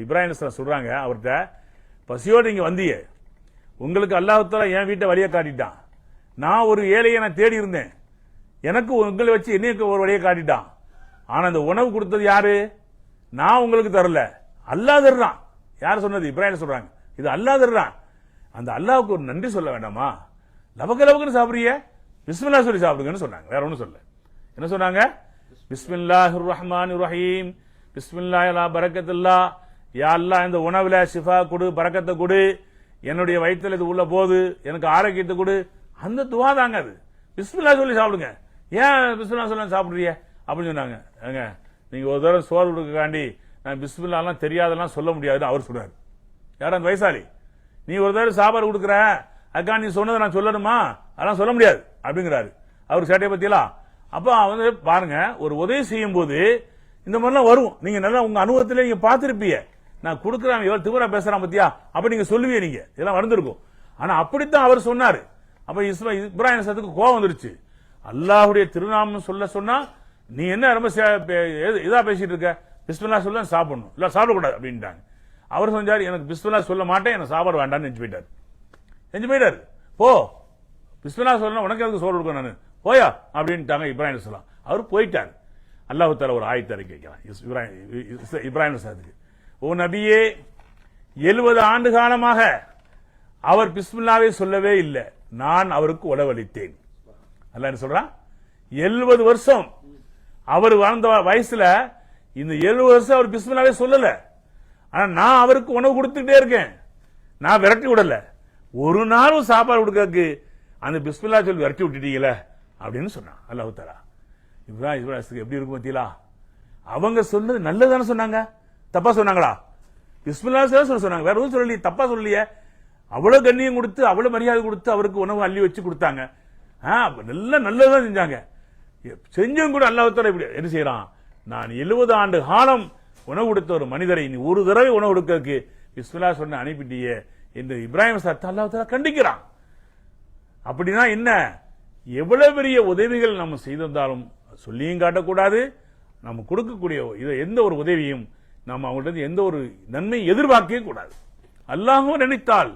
Speaker 1: இப்ராஹிம் சொல்றாங்க அவர்கிட்ட, பசியோடு இங்க வந்தீங்க, உங்களுக்கு அல்லாஹ் என் வீட்டை வழியை காட்டிட்டான். நான் ஒரு ஏழையை நான் தேடி இருந்தேன், எனக்கு உங்களை வச்சு என்னைக்கு ஒரு வழியை காட்டிட்டான். ஆனா அந்த உணவு கொடுத்தது யாரு? நான் உங்களுக்கு தரல, அல்லாஹ் தர்றான். யார் சொன்னது? இப்ராஹிம் சொல்றாங்க. இது அல்லாஹ் தர்றான். அந்த அல்லாஹ்வுக்கு ஒரு நன்றி சொல்ல வேண்டாமா? லபக்கு லபக்குன்னு சாப்பிடுறீங்க, பிஸ்மில்லாஹ் சொல்லி சாப்பிடுங்கன்னு சொன்னாங்க. வேற ஒன்றும் சொல்ல. என்ன சொன்னாங்க? பிஸ்மில்லாஹிர் ரஹ்மானிர் ரஹீம், பிஸ்மில்லாஹி அலா பரக்கத்துல்லாஹ். யா அல்லாஹ் இந்த உணவுல ஷிஃபா கொடு, பரக்கத்தை கொடு, என்னுடைய வயிற்றுல இது உள்ள போது எனக்கு ஆரோக்கியத்தை கொடு. அந்த துவா தாங்க அது. பிஸ்மில்லாஹ் சொல்லி சாப்பிடுங்க. ஏன் பிஸ்மில்லாஹ் சொல்ல சாப்பிடுறீங்க அப்படின்னு சொன்னாங்க. ஏங்க நீங்க ஒரு தடவை சோறு கொடுக்காண்டி நான் பிஸ்மில்லாஹ்லாம் தெரியாதெல்லாம் சொல்ல முடியாது அவர் சொல்றாரு. யாரும் அந்த வயசாளி, நீ ஒரு தடவை சாப்பாடு கொடுக்குற, அதுக்காக நீ சொன்னதை நான் சொல்லணுமா? அதெல்லாம் சொல்ல முடியாது அப்படிங்கிறாரு. அவர் சேட்டையை பத்தியெல்லாம். அப்ப வந்து பாருங்க, ஒரு உதவி செய்யும் போது இந்த மாதிரிலாம் வரும். நீங்க நல்லா உங்க அனுபவத்திலே நீங்க பார்த்திருப்பீங்க. நான் கொடுக்குறேன் எவ்வளவு திமிரா பேசுறான் பத்தியா அப்ப நீங்க சொல்லுவீங்க, நீங்க இதெல்லாம் வந்திருக்கும். ஆனா அப்படித்தான் அவர் சொன்னாரு. அப்ப இப்ராஹிம் சத்துக்கு கோபம் வந்துருச்சு. அல்லாஹ்வுடைய திருநாமம் சொல்ல சொன்னா நீ என்ன ரொம்ப இதா பேசிட்டு இருக்க? பிஸ்மில்லாஹ் சொல்ல சாப்பிடணும், இல்ல சாப்பிடக்கூடாது அப்படின்ட்டாங்க. அவர் சொன்னாரு, எனக்கு பிஸ்மில்லாஹ் சொல்ல மாட்டேன், எனக்கு சாப்பாடு வேண்டாம்னு செஞ்சு போயிட்டாரு. போ, பிஸ்மில்லாஹ் சொல்லணும், உனக்கு எதுக்கு சோறு கொடுக்க நான், போயா அப்படின்ட்டாங்க இப்ராஹிம் அலைஹிஸ்ஸலாம். அவர் போயிட்டார். அல்லாஹ் தஆலா ஒரு ஆயத்தை இறக்கி வைக்கிறான் இப்ராஹிம் அலைஹிஸ்ஸலாத்துக்கு. ஓ நபியே, 70 ஆண்டு காலமாக அவர் பிஸ்மில்லாஹ்வை சொல்லவே இல்லை, நான் அவருக்கு உணவளித்தேன். அல்லாஹ் என்ன சொல்றான்? 70 வருஷம் அவர் வாழ்ந்த வயசுல இந்த 70 வருஷம் அவர் பிஸ்மில்லாஹ்வை சொல்லல. ஆனா நான் அவருக்கு உணவு கொடுத்துட்டே இருக்கேன், நான் விரட்டி விடல. ஒரு நாளும் சாப்பாடு கொடுக்கறதுக்கு அந்த பிஸ்மில்லாஹ் சொல்லி விரட்டி விட்டுட்டீங்களே அப்படின்னு சொன்னான் அல்லாஹ் தஆலா. இப்ராஹிம் எப்படி இருக்கும் பத்தியா? அவங்க சொன்னது நல்லதானே சொன்னாங்க, தப்பா சொன்னாங்களா? பிஸ்மில்லாஹ் சொல்ல சொன்னாங்க, வேற எதுவும் சொல்லலையே, தப்பா சொல்லலையே. அவ்வளவு கண்ணியம் கொடுத்து அவ்வளவு மரியாதை கொடுத்து அவருக்கு உணவு அள்ளி வச்சு கொடுத்தாங்க. நல்லதான் செஞ்சாங்க. செஞ்சும் கூட அல்லாஹ் தஆலா இப்படி என்ன செய்யறான்? நான் 70 ஆண்டு காலம் உணவு கொடுத்த ஒரு மனிதரை நீ ஒரு தடவை உணவு கொடுக்கறதுக்கு பிஸ்மில்லாஹ் சொன்ன அனுப்பிட்டியே என்று இப்ராஹிம் அல்லாஹ் தஆலா கண்டிக்கிறான். அப்படின்னா என்ன? எவ்வளவு பெரிய உதவிகள் நம்ம செய்திருந்தாலும் சொல்லியும் காட்டக்கூடாது. நம்ம கொடுக்கக்கூடிய எந்த ஒரு உதவியும் நம்ம அவங்கள்ட்ட எந்த ஒரு நன்மை எதிர்பார்க்கவே கூடாது. அல்லாஹ்வும் நினைத்தால்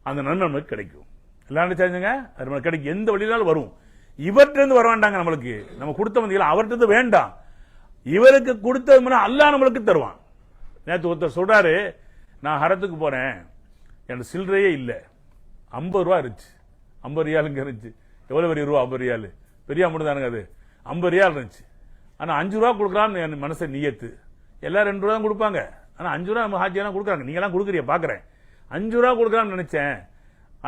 Speaker 1: அந்த நன்மை நமக்கு கிடைக்கும். எல்லாம் நினைச்சாங்க அது நமக்கு கிடைக்கும், எந்த வழியினாலும் வரும். இவர்கிட்ட வர வேண்டாங்க, நம்மளுக்கு நம்ம கொடுத்த வந்தீங்களா அவர்கிட்ட வேண்டாம். இவருக்கு கொடுத்தது அல்லாஹ் நம்மளுக்கு தருவான். நேற்று ஒருத்தர் சொல்றாரு, நான் ஹரத்துக்கு போறேன், எனக்கு சில்லறையே இல்லை, 50 ரூபா இருந்துச்சு, 50 ரியாலுங்க இருந்துச்சு. எவ்வளவு பெரிய ரூபா 50 ரியாலு, பெரிய அமௌண்ட் தானுங்க அது. 50 ரியால் இருந்துச்சு. ஆனா 5 ரூபா கொடுக்கலாம்னு என் மனசை நியத்து. எல்லாரும் 2 ரூபா தான் கொடுப்பாங்க, ஆனா 5 ரூபா நம்ம ஹாஜியெல்லாம் கொடுக்குறாங்க, நீங்க எல்லாம் கொடுக்குறீங்க பாக்குறேன். 5 ரூபா கொடுக்கலாம்னு நினைச்சேன்,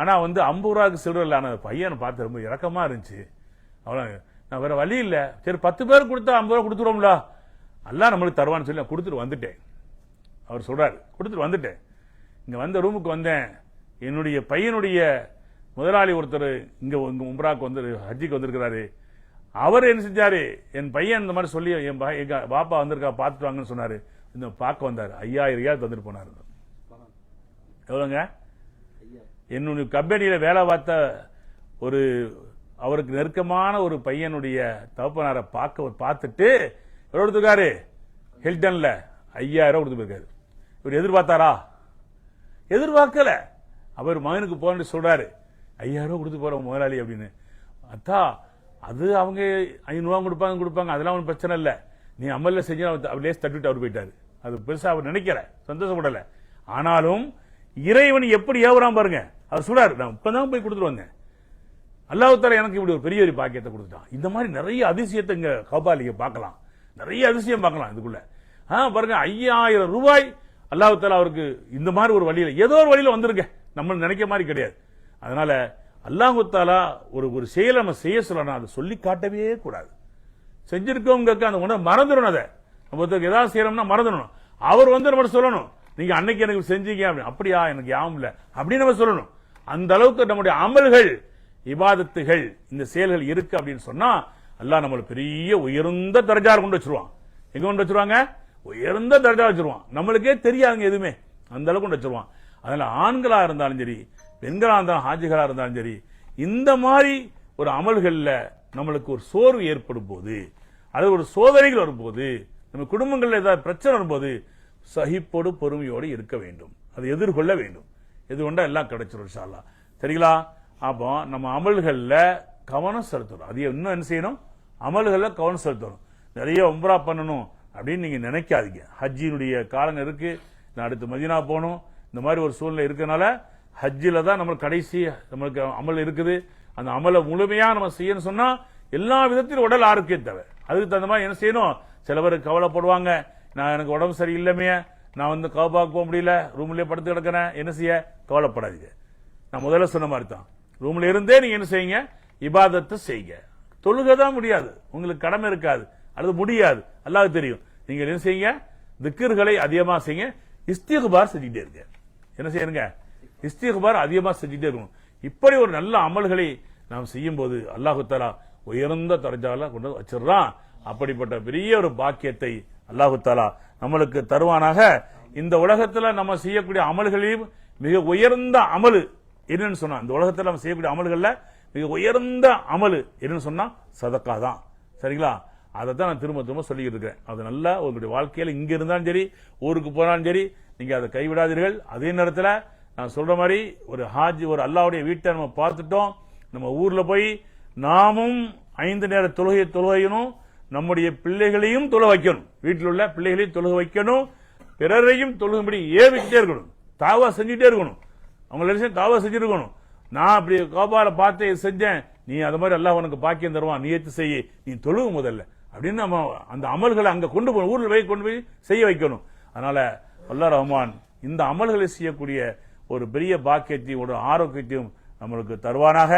Speaker 1: ஆனா 50 ரூபாய்க்கு சில்லறை இல்லை. ஆனா பையனை பார்த்து ரொம்ப இறக்கமா இருந்துச்சு. அவ்வளவு நான் வேற வழி இல்லை, சரி 10 பேர் கொடுத்தா 50 ரூபா கொடுத்துருவோம்ல, எல்லாம் நம்மளுக்கு தருவான்னு சொல்லி நான் கொடுத்துட்டு வந்துட்டேன். அவர் சொல்றாரு, கொடுத்துட்டு வந்துட்டேன். இங்க வந்த ரூமுக்கு வந்தேன், என்னுடைய பையனுடைய முதலாளி ஒருத்தர் இங்க உம்ராக்கு வந்து ஹஜ்ஜிக்கு வந்திருக்கிறாரு. அவர் என்ன செஞ்சாரு, என் பையன் இந்த மாதிரி சொல்லி எங்க பாப்பா வந்திருக்கா பார்த்துட்டு வாங்கன்னு சொன்னாரு. இந்த பார்க்க வந்தாரு, 5000 ரூபாய் தந்துட்டு போனாரு. எவ்வளவுங்க? என்னுடைய கம்பெனியில வேலை பார்த்த ஒரு அவருக்கு நெருக்கமான ஒரு பையனுடைய தகப்பனாரை பார்த்துட்டு எவ்வளவு கொடுத்துருக்காரு, ஹில்டன்ல 5000 ரூபாய் கொடுத்து போயிருக்காரு. இவர் எதிர்பார்த்தாரா? எதிர்பார்க்கல. அவர் மகனுக்கு போன்னு சொல்றாரு, 5000 ரூபாய் கொடுத்து போற முதலாளி அப்படின்னு. அத்தா அது அவங்க 500 ரூபாய் கொடுப்பாங்க, அதெல்லாம் ஒன்றும் பிரச்சனை இல்லை, நீ அமல்ல செஞ்சு அவர்லேயே தட்டுவிட்டு அவர் போயிட்டாரு. அது பெருசா அவர் நினைக்கிற சந்தோஷப்படல. ஆனாலும் இறைவன் எப்படி ஏவுறான் பாருங்க. அவர் சொல்றாரு, நான் இப்பதான் போய் கொடுத்துட்டு வந்தேன், அல்லாஹ் தஆலா எனக்கு இப்படி ஒரு பெரிய ஒரு பாக்கியத்தை கொடுத்துட்டான். இந்த மாதிரி நிறைய அதிசயத்தை இங்க கபாலிக்க பார்க்கலாம், நிறைய அதிசயம் பார்க்கலாம் இதுக்குள்ள. பாருங்க, 5000 ரூபாய் அல்லாஹ் தஆலா அவருக்கு இந்த மாதிரி ஒரு வழியில ஏதோ ஒரு வழியில வந்திருக்க, நம்ம நினைக்க மாதிரி கிடையாது. அதனால அல்லாஹ் தஆலா ஒரு செயலை நம்ம செய்ய சொல்லணும், அதை சொல்லி காட்டவே கூடாது. செஞ்சிருக்கவங்க அந்த உணவு மறந்துடணும். அதை நம்ம ஏதாவது செய்யறோம்னா மறந்துடணும். அவர் நம்ம சொல்லணும், நீங்க அன்னைக்கு எனக்கு செஞ்சீங்க அப்படியா, எனக்கு யாவும் இல்ல அப்படின்னு நம்ம சொல்லணும். அந்த அளவுக்கு நம்முடைய அமல்கள், இபாதத்துகள், இந்த செயல்கள் இருக்கு அப்படின்னு சொன்னா அல்லாஹ் நம்மள பெரிய உயர்ந்த தரஜா கொண்டு வச்சிருவான். எங்க கொண்டு வச்சிருவாங்க? உயர்ந்த தரஜா வச்சிருவான். நம்மளுக்கே தெரியாதுங்க எதுவுமே, அந்த அளவுக்கு கொண்டு வச்சிருவான். அதனால ஆண்களா இருந்தாலும் சரி, பெண்களா இருந்தாலும், ஹாஜிகளா இருந்தாலும் சரி, இந்த மாதிரி ஒரு அமல்கள்ல நம்மளுக்கு ஒரு சோர்வு ஏற்படும் போது, அது ஒரு சோதனைகள் வரும்போது, நம்ம குடும்பங்கள்ல ஏதாவது பிரச்சனை வரும்போது சகிப்போடு பொறுமையோடு இருக்க வேண்டும், அதை எதிர்கொள்ள வேண்டும். எதிர்கொண்டா எல்லாம் கிடைச்சிடும் இன்ஷா அல்லாஹ். சரிங்களா? அப்போ நம்ம அமல்கள்ல கவனம் செலுத்தணும். அது இன்னும் என்ன செய்யணும்? அமல்கள்ல கவனம் செலுத்தணும். நிறைய உம்ரா பண்ணணும் அப்படின்னு நீங்க நினைக்காதீங்க. ஹஜ்ஜினுடைய காலம் இருக்கு, நான் அடுத்து மதீனா போகணும், இந்த மாதிரி ஒரு சூழ்நிலை இருக்கனால ஹஜ்ஜில தான் நம்ம கடைசி நம்மளுக்கு அமல் இருக்குது. அந்த அமலை முழுமையா நம்ம செய்யணும் சொன்னா எல்லா விதத்திலும் உடல் ஆரோக்கியம் தேவை. அதுக்கு தகுந்த மாதிரி என்ன செய்யணும்? சில பேர் கவலைப்படுவாங்க, நான் எனக்கு உடம்பு சரியில்லைமே, நான் கபாக்கு போக முடியல, ரூம்லயே படுத்து கிடக்கிறேன், என்ன செய்ய? கவலைப்படாதீங்க. நான் முதல்ல சொன்ன மாதிரி தான், ரூம்ல இருந்தே நீங்க என்ன செய்யுங்க? இபாதத்தை செய்யுங்க. தொழுகை தான் முடியாது, உங்களுக்கு கடமை இருக்காது, அல்லது முடியாது, அல்லாஹ்வுக்கு தெரியும். நீங்க என்ன செய்யுங்க? திக்ர்களை அதிகமா செய்யுங்க, இஸ்திக்பார் செஞ்சுட்டே இருங்க. என்ன செய்யுங்க? இஸ்திக்பார் அதிகமா செஞ்சுட்டே இருக்கணும். இப்படி ஒரு நல்ல அமல்களை நாம் செய்யும் போது அல்லாஹ் தஆலா உயர்ந்த தரஜால கொண்டு வச்சிடறான். அப்படிப்பட்ட பெரிய ஒரு பாக்கியத்தை அல்லாஹ் தஆலா நம்மளுக்கு தருவானாக. இந்த உலகத்துல நம்ம செய்யக்கூடிய அமல்களையும் மிக உயர்ந்த அமல் என்னன்னு சொன்னா, இந்த உலகத்துல நம்ம செய்யக்கூடிய அமல்கள்ல மிக உயர்ந்த அமல் என்னன்னு சொன்னா சதக்கா தான். சரிங்களா? அதை தான் நான் திரும்ப திரும்ப சொல்லிட்டு இருக்கேன். அது நல்லா உங்களுடைய வாழ்க்கையில இங்க இருந்தாலும் சரி, ஊருக்கு போனாலும் சரி, நீங்க அதை கைவிடாதீர்கள். அதே நேரத்தில் நான் சொல்ற மாதிரி ஒரு ஹாஜி, ஒரு அல்லாஹ்வுடைய வீட்டை நம்ம பார்த்துட்டோம், நம்ம ஊர்ல போய் நாமும் 5 நேர தொழுகையை தொழுகையணும், நம்முடைய பிள்ளைகளையும் தொழ வைக்கணும், வீட்டில் உள்ள பிள்ளைகளையும் தொழுக வைக்கணும், பிறரையும் தொழுகும்படி ஏவிக்கிட்டே இருக்கணும், தாவா செஞ்சுட்டே இருக்கணும். அவங்க எல்லாரும் தாவா செஞ்சிருக்கணும். நான் அப்படி கோபால பார்த்து செஞ்சேன், நீ அது மாதிரி அல்லாஹ் உனக்கு பாக்கியம் தருவான், நியத்து செய்ய, நீ தொழுகு முதல்ல அப்படின்னு நம்ம அந்த அமல்களை அங்க கொண்டு போய் ஊர்ல போய் கொண்டு போய் செய்ய வைக்கணும். அதனால அல்லாஹ் ரஹ்மான் இந்த அமல்களை செய்யக்கூடிய ஒரு பெரிய பாக்கியத்தையும் ஒரு ஆரோக்கியத்தையும் நம்மளுக்கு தருவானாக.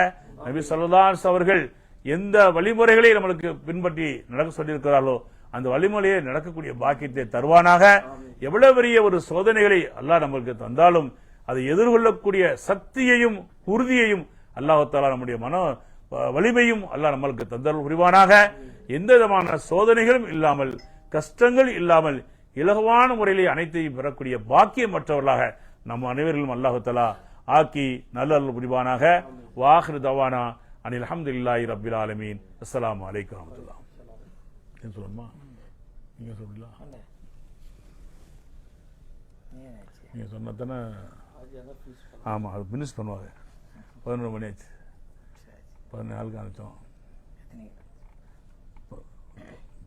Speaker 1: நபி ஸல்லல்லாஹு அலைஹி வஸல்லம் அவர்கள் எந்த வழிமுறைகளை நம்மளுக்கு பின்பற்றி நடக்க சொல்லியிருக்கிறார்களோ அந்த வழிமுறையை நடக்கக்கூடிய பாக்கியத்தை தருவானாக. எவ்வளவு பெரிய ஒரு சோதனைகளை அல்லாஹ் நம்மளுக்கு தந்தாலும் அதை எதிர்கொள்ளக்கூடிய சக்தியையும் உறுதியையும் அல்லாஹ் தஆலா நம்முடைய மன வலிமையும் அல்லாஹ் நம்மளுக்கு தந்தல் புரிவானாக. எந்த விதமான சோதனைகளும் இல்லாமல், கஷ்டங்கள் இல்லாமல், இலகுவான முறையிலே அனைத்தையும் பெறக்கூடிய பாக்கியம் மற்றவர்களாக நம்ம அனைவர்களும் அல்லாஹ் தஆலா ஆக்கி நல்ல புரிவானாக. வாஹிரு தவானா அனில் அல்ஹம்துலில்லாஹி ரப்பில் ஆலமீன். அஸ்ஸலாமு அலைக்கும் வரஹ்மத்துல்லாஹ். என்ன சொல்லணுமா? நீங்க சொல்லலாம். நீங்க சொன்னா தானே. ஆமா, அது பினிஷ் பண்ணுவாங்க. 11 மணி ஆச்சு, 14 அனுப்பிச்சோம்.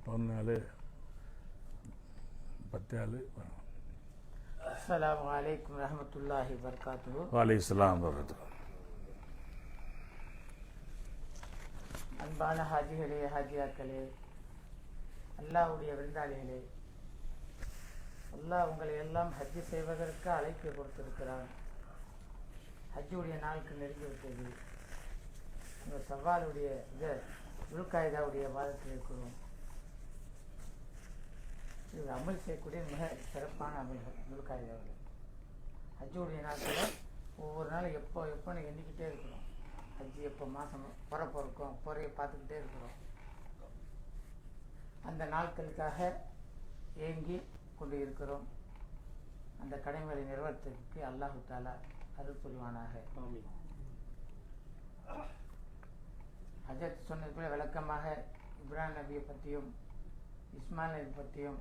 Speaker 1: 14 10
Speaker 2: அஸ்ஸலாமு அலைக்கும் வரஹ்மத்துல்லாஹி வபரகாத்துஹு.
Speaker 1: வலைஸ்ஸலாம் வரஹ்மத்துல்லாஹ்.
Speaker 2: அன்பான ஹாஜிகளே, ஹாஜியாக்களே, அல்லாஹ்வுடைய விருந்தாளிகளே, அல்லாஹ் உங்களை எல்லாம் ஹஜ்ஜு செய்வதற்கு அழைப்பு கொடுத்திருக்கிறான். ஹஜ்ஜுடைய நாளுக்கு நெருங்கிவிட்டது. இந்த சவாலுடைய துல்காய்தாவுடைய வாதத்தில் இருக்கிறோம். இது அமல் செய்யக்கூடிய மிக சிறப்பான அமல்கள் துல்காய்தாவில். ஹஜ்ஜுடைய நாட்களில் ஒவ்வொரு நாளும் எப்போன்னு எண்ணிக்கிட்டே இருக்கிறோம். ஹஜ்ஜு எப்போ மாதம் பிறக்கும், குறைய பார்த்துக்கிட்டே இருக்கிறோம். அந்த நாட்களுக்காக ஏங்கி கொண்டு இருக்கிறோம். அந்த கடமைகளை நிறைவேற்றுவதற்கு அல்லாஹு தாலா அருள் புரிவானாக. ஹஜரத் சொன்னது போல விளக்கமாக இப்ராஹிம் நபியை பற்றியும் இஸ்மாயில் நபி பற்றியும்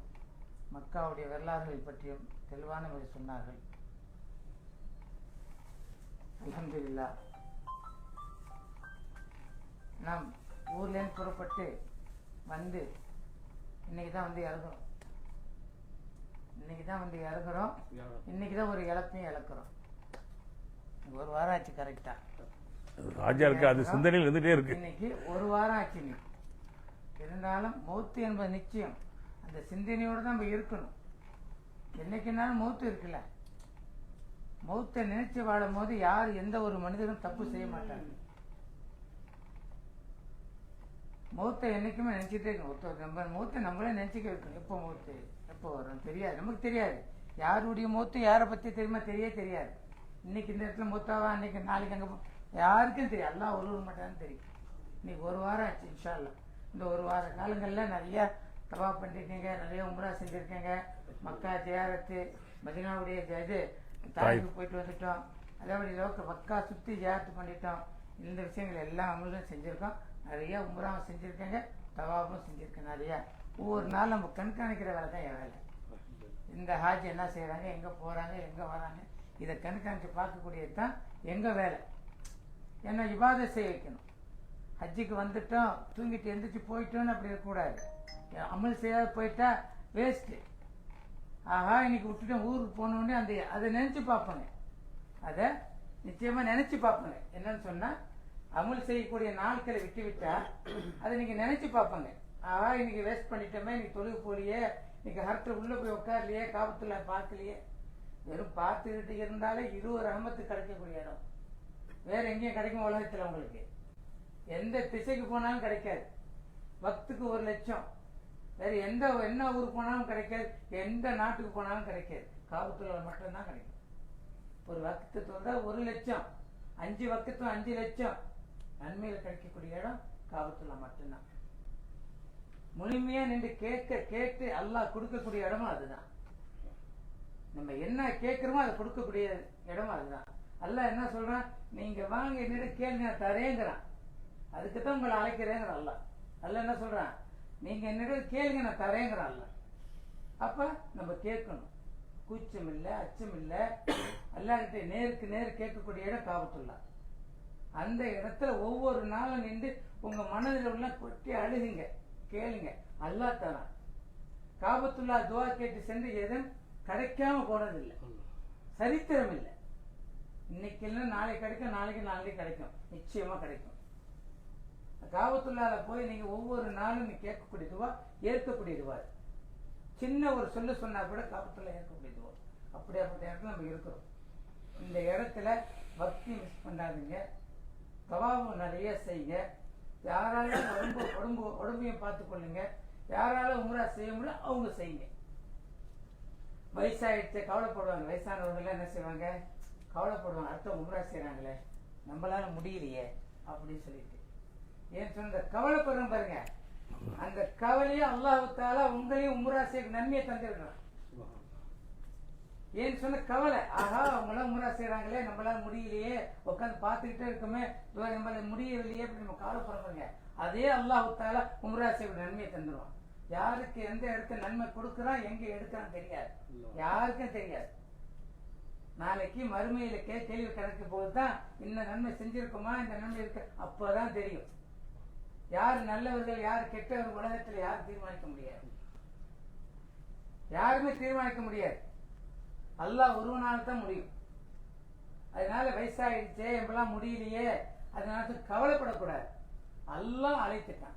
Speaker 2: மக்காவுடைய வரலாறுகளை பற்றியும் தெளிவான முறை சொன்னார்கள். அல்ஹம்துலில்லாஹ். நாம் ஊர்லேருந்து புறப்பட்டு வந்து இன்னைக்கு தான் வந்து இறங்குறோம். இன்னைக்கு தான் ஒரு இழப்பையும் இழக்கிறோம். ஒரு வாரம் ஆச்சு கரெக்டா.
Speaker 1: ராஜா இருக்கு, அது சிந்தனையில் இருந்துட்டே இருக்கு.
Speaker 2: இன்னைக்கு ஒரு வாரம் ஆச்சு. இருந்தாலும் மௌத்து என்பது நிச்சயம். அந்த சிந்தனையோடு தான் நம்ம இருக்கணும். என்னைக்குனாலும் மௌத்து இருக்குல்ல. மௌத்தை நினைச்சு வாழும் போது யார் எந்த ஒரு மனிதனும் தப்பு செய்ய மாட்டாங்க. மௌத்தை என்னைக்குமே நினைச்சிட்டே இருக்கணும். நம்ம மௌத்தை நம்மளே நினைச்சுக்க இருக்கணும். எப்போ மௌத்து எப்போ வரும் தெரியாது, நமக்கு தெரியாது. யாருடைய மௌத்து யாரை பற்றி தெரியுமா? தெரியாது. இன்னைக்கு இந்த இடத்துல மௌத்தாவா, அன்னைக்கு நாளைக்கு அங்கே யாருக்கும் தெரியும். எல்லாம் ஒரு மாட்டான்னு தெரியும். இன்னைக்கு ஒரு வாரம் ஆச்சு. இன்ஷா அல்லாஹ் இந்த ஒரு வார காலங்களில் நிறைய தவா பண்ணிருக்கீங்க, நிறைய உம்ரா செஞ்சுருக்கீங்க. மக்கா ஜியாரத்து, மதினாவுடைய இது தாய்க்கு போயிட்டு வந்துட்டோம். அதேபடி மக்கா சுற்றி ஜியாரத்து பண்ணிட்டோம். இந்த விஷயங்கள் எல்லா அமலும் செஞ்சுருக்கோம். நிறைய உம்ராவும் செஞ்சுருக்கேங்க, தவாவும் செஞ்சுருக்கேன். நிறையா ஒவ்வொரு நாள் நம்ம கண்காணிக்கிற வேலை தான் என் வேலை. இந்த ஹாஜ் என்ன செய்கிறாங்க, எங்கே போகிறாங்க, எங்கே வராங்க, இதை கண்காணித்து பார்க்கக்கூடியது தான் எங்கள் வேலை. ஏன்னா இபாதை செய்ய வைக்கணும். ஹஜ்ஜுக்கு வந்துட்டோம், தூங்கிட்டு எந்திரிச்சு போயிட்டோன்னு அப்படி இருக்கக்கூடாது. அமல் செய்யாத போயிட்டா வேஸ்ட்டு. ஆஹா இன்னைக்கு விட்டுட்டோம், ஊருக்கு போனோடனே அதை நினச்சி பார்ப்பேங்க. அதை நிச்சயமாக நினச்சி பார்ப்பேங்க. என்னன்னு சொன்னால் அமல் செய்யக்கூடிய நாட்களை விட்டு விட்டா அதை நீங்கள் நினச்சி பார்ப்பேங்க. ஆஹா இன்னைக்கு வேஸ்ட் பண்ணிட்டோமே, இன்னைக்கு தொழுகு போலியே, இன்னைக்கு ஹரத்தில் உள்ளே போய் உட்காரலையே, காபத்துல பார்க்கலையே. வெறும் பார்த்துக்கிட்டு இருந்தாலே 20 ரஹமத்து கிடைக்கக்கூடிய இடம். வேற எங்கேயும் கிடைக்கும் உலகத்தில். உங்களுக்கு எந்த திசைக்கு போனாலும் கிடைக்காது. வக்துக்கு 1 லட்சம். வேற என்ன ஊருக்கு போனாலும் கிடைக்காது, எந்த நாட்டுக்கு போனாலும் கிடைக்காது. காபத்துல மட்டும்தான் கிடைக்கும். ஒரு வக்து தொழுதா 1 லட்சம், 5 வக்தும் 5 லட்சம் நன்மையில் கிடைக்கக்கூடிய இடம் காபத்துல மட்டும்தான். முழுமையா நின்று கேட்டு அல்லாஹ் கொடுக்கக்கூடிய இடமும் அதுதான். நம்ம என்ன கேட்கிறோமோ அதை கொடுக்கக்கூடிய இடமும் அதுதான். அல்லாஹ் என்ன சொல்றான், நீங்க வாங்க என்னிடம் கேளுங்க நான் தரேங்கிறான். அதுக்குதான் உங்களை அழைக்கிறேங்கிறான் அல்லாஹ். அல்லாஹ் என்ன சொல்றான், நீங்க என்னிடம் கேளுங்க நான் தரேங்கிறான் அல்லாஹ். அப்ப நம்ம கேட்கணும். கூச்சம் இல்லை, அச்சம் இல்லை. அல்லாஹ்கிட்ட நேருக்கு நேர் கேட்கக்கூடிய இடம் காபத்துல்லா. அந்த இடத்துல ஒவ்வொரு நாளும் நின்று உங்க மனதில் உள்ள கொட்டி அழுகுங்க, கேளுங்க. அல்லாஹ் தரான். காபத்துல்லா துவா கேட்டு சென்று எதுவும் கிடைக்காம போனதில்லை, சரித்திரம் இல்லை. இன்னைக்கு இல்லை நாளைக்கு கிடைக்கும், நாளைக்கு கிடைக்கும், நிச்சயமா கிடைக்கும். காபத்துல்லால போய் நீங்க ஒவ்வொரு நாளும் நீ கேட்கக்கூடிய துவா ஏற்கக்கூடிய துவா. சின்ன ஒரு சொல்ல சொன்னா கூட காபத்துல்லா ஏற்கக்கூடிய துவா. அப்படியாப்பட்ட இடத்துல நம்ம இருக்கிறோம். இந்த இடத்துல பக்தி மிஸ் பண்ணாதீங்க. தவாவும் நிறைய செய்யுங்க. யாராலும் உடம்பையும் பார்த்து கொள்ளுங்க. யாராலும் உம்ரா செய்ய முடியல அவங்க செய்யுங்க. வயசாயிடுச்சு கவலைப்படுவாங்க. வயசானவங்க என்ன செய்வாங்க, கவலைப்படுவாங்க. அடுத்த உம்ரா செய்யறாங்களே, நம்மளால முடியலையே அப்படின்னு சொல்லிட்டு. ஏன் சொன்ன கவலைப்படுறோம் பாருங்க, அந்த கவலையை அல்லாஹ் தஆலா உங்களையும் உம்ரா செய்ய நன்மையை தந்திருக்கிறான். ஏன்னு சொன்ன கவலை, ஆஹா அவங்களாம் உம்ரா செய்யறாங்களே, நம்மளால முடியலையே, உட்காந்து பார்த்துக்கிட்டே இருக்குமே, நம்மளால முடியவில்லையே அப்படி நம்ம கவலைப்படுறோங்க. அதே அல்லாஹ் தஆலா உம்ரா செய்ய நன்மையை தந்துருவான். யாருக்கு எந்த இடத்துல நன்மை கொடுக்குறான், எங்க எடுக்கிறான் தெரியாது, யாருக்கும் தெரியாது. நாளைக்கு மறுமையில கேள்வி கணக்கு போதுதான் இந்த நன்மை செஞ்சிருக்குமா, இந்த நன்மை இருக்கு, அப்பதான் தெரியும். யார் நல்லவர்கள் யார் கெட்டவர்கள் உலகத்துல யாரும் தீர்மானிக்க முடியாது. யாருமே தீர்மானிக்க முடியாது. அல்லாஹ் ஒருவனால தான் முடியும். அதனால வயசாயிடுச்சே எம்பெல்லாம் முடியலையே அதனால கவலைப்படக்கூடாது. அல்லாஹ் அழைத்துட்டான்.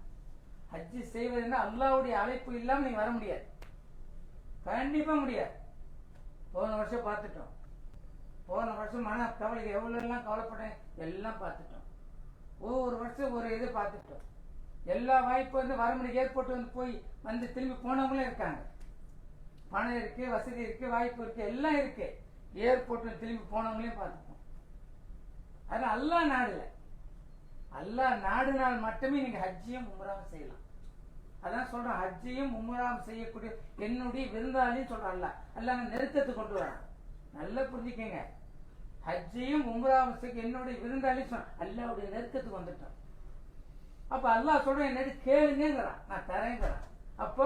Speaker 2: ஹஜ்ஜி செய்வதுன்னா அல்லாஹ்வுடைய அழைப்பு இல்லாம நீங்க வர முடியாது, கண்டிப்பா முடியாது. போன வருஷம் பார்த்துட்டோம். போன வருஷம் மன கவலை எவ்வளவு எல்லாம் கவலைப்பட எல்லாம் பார்த்துட்டோம். ஒவ்வொரு வருஷம் ஒரு இது பார்த்துட்டோம். எல்லா வாய்ப்பு வர முடியும். ஏர்போர்ட் வந்து திரும்பி போனவங்களும் இருக்காங்க. பணம் இருக்கு, வசதி இருக்கு, வாய்ப்பு இருக்கு, எல்லாம் இருக்கு. ஏர்போர்ட்ல திரும்பி போனவங்களையும் பார்த்துட்டோம். அதனால அல்லாஹ் நாடுல, அல்லாஹ் நாடுனால் மட்டுமே நீங்க ஹஜ்ஜியும் உம்ராவும் செய்யலாம். அதான் சொல்றான், ஹஜ்ஜையும் உம்ராவும் செய்யக்கூடிய என்னுடைய விருந்தாளின்னு சொல்றான். அல்லாஹ் நெருக்கத்துக்கு கொண்டு வரான். நல்லா புரிஞ்சுக்கங்க, ஹஜ்ஜையும் உம்ராவும் செய்ய என்னுடைய விருந்தாளி சொன்னான், அல்லாஹ்வுடைய நெருக்கத்துக்கு வந்துட்டான். அப்ப அல்லாஹ் சொல்றேன், என்னது கேளுங்கிறான், நான் தரேங்கிறான். அப்போ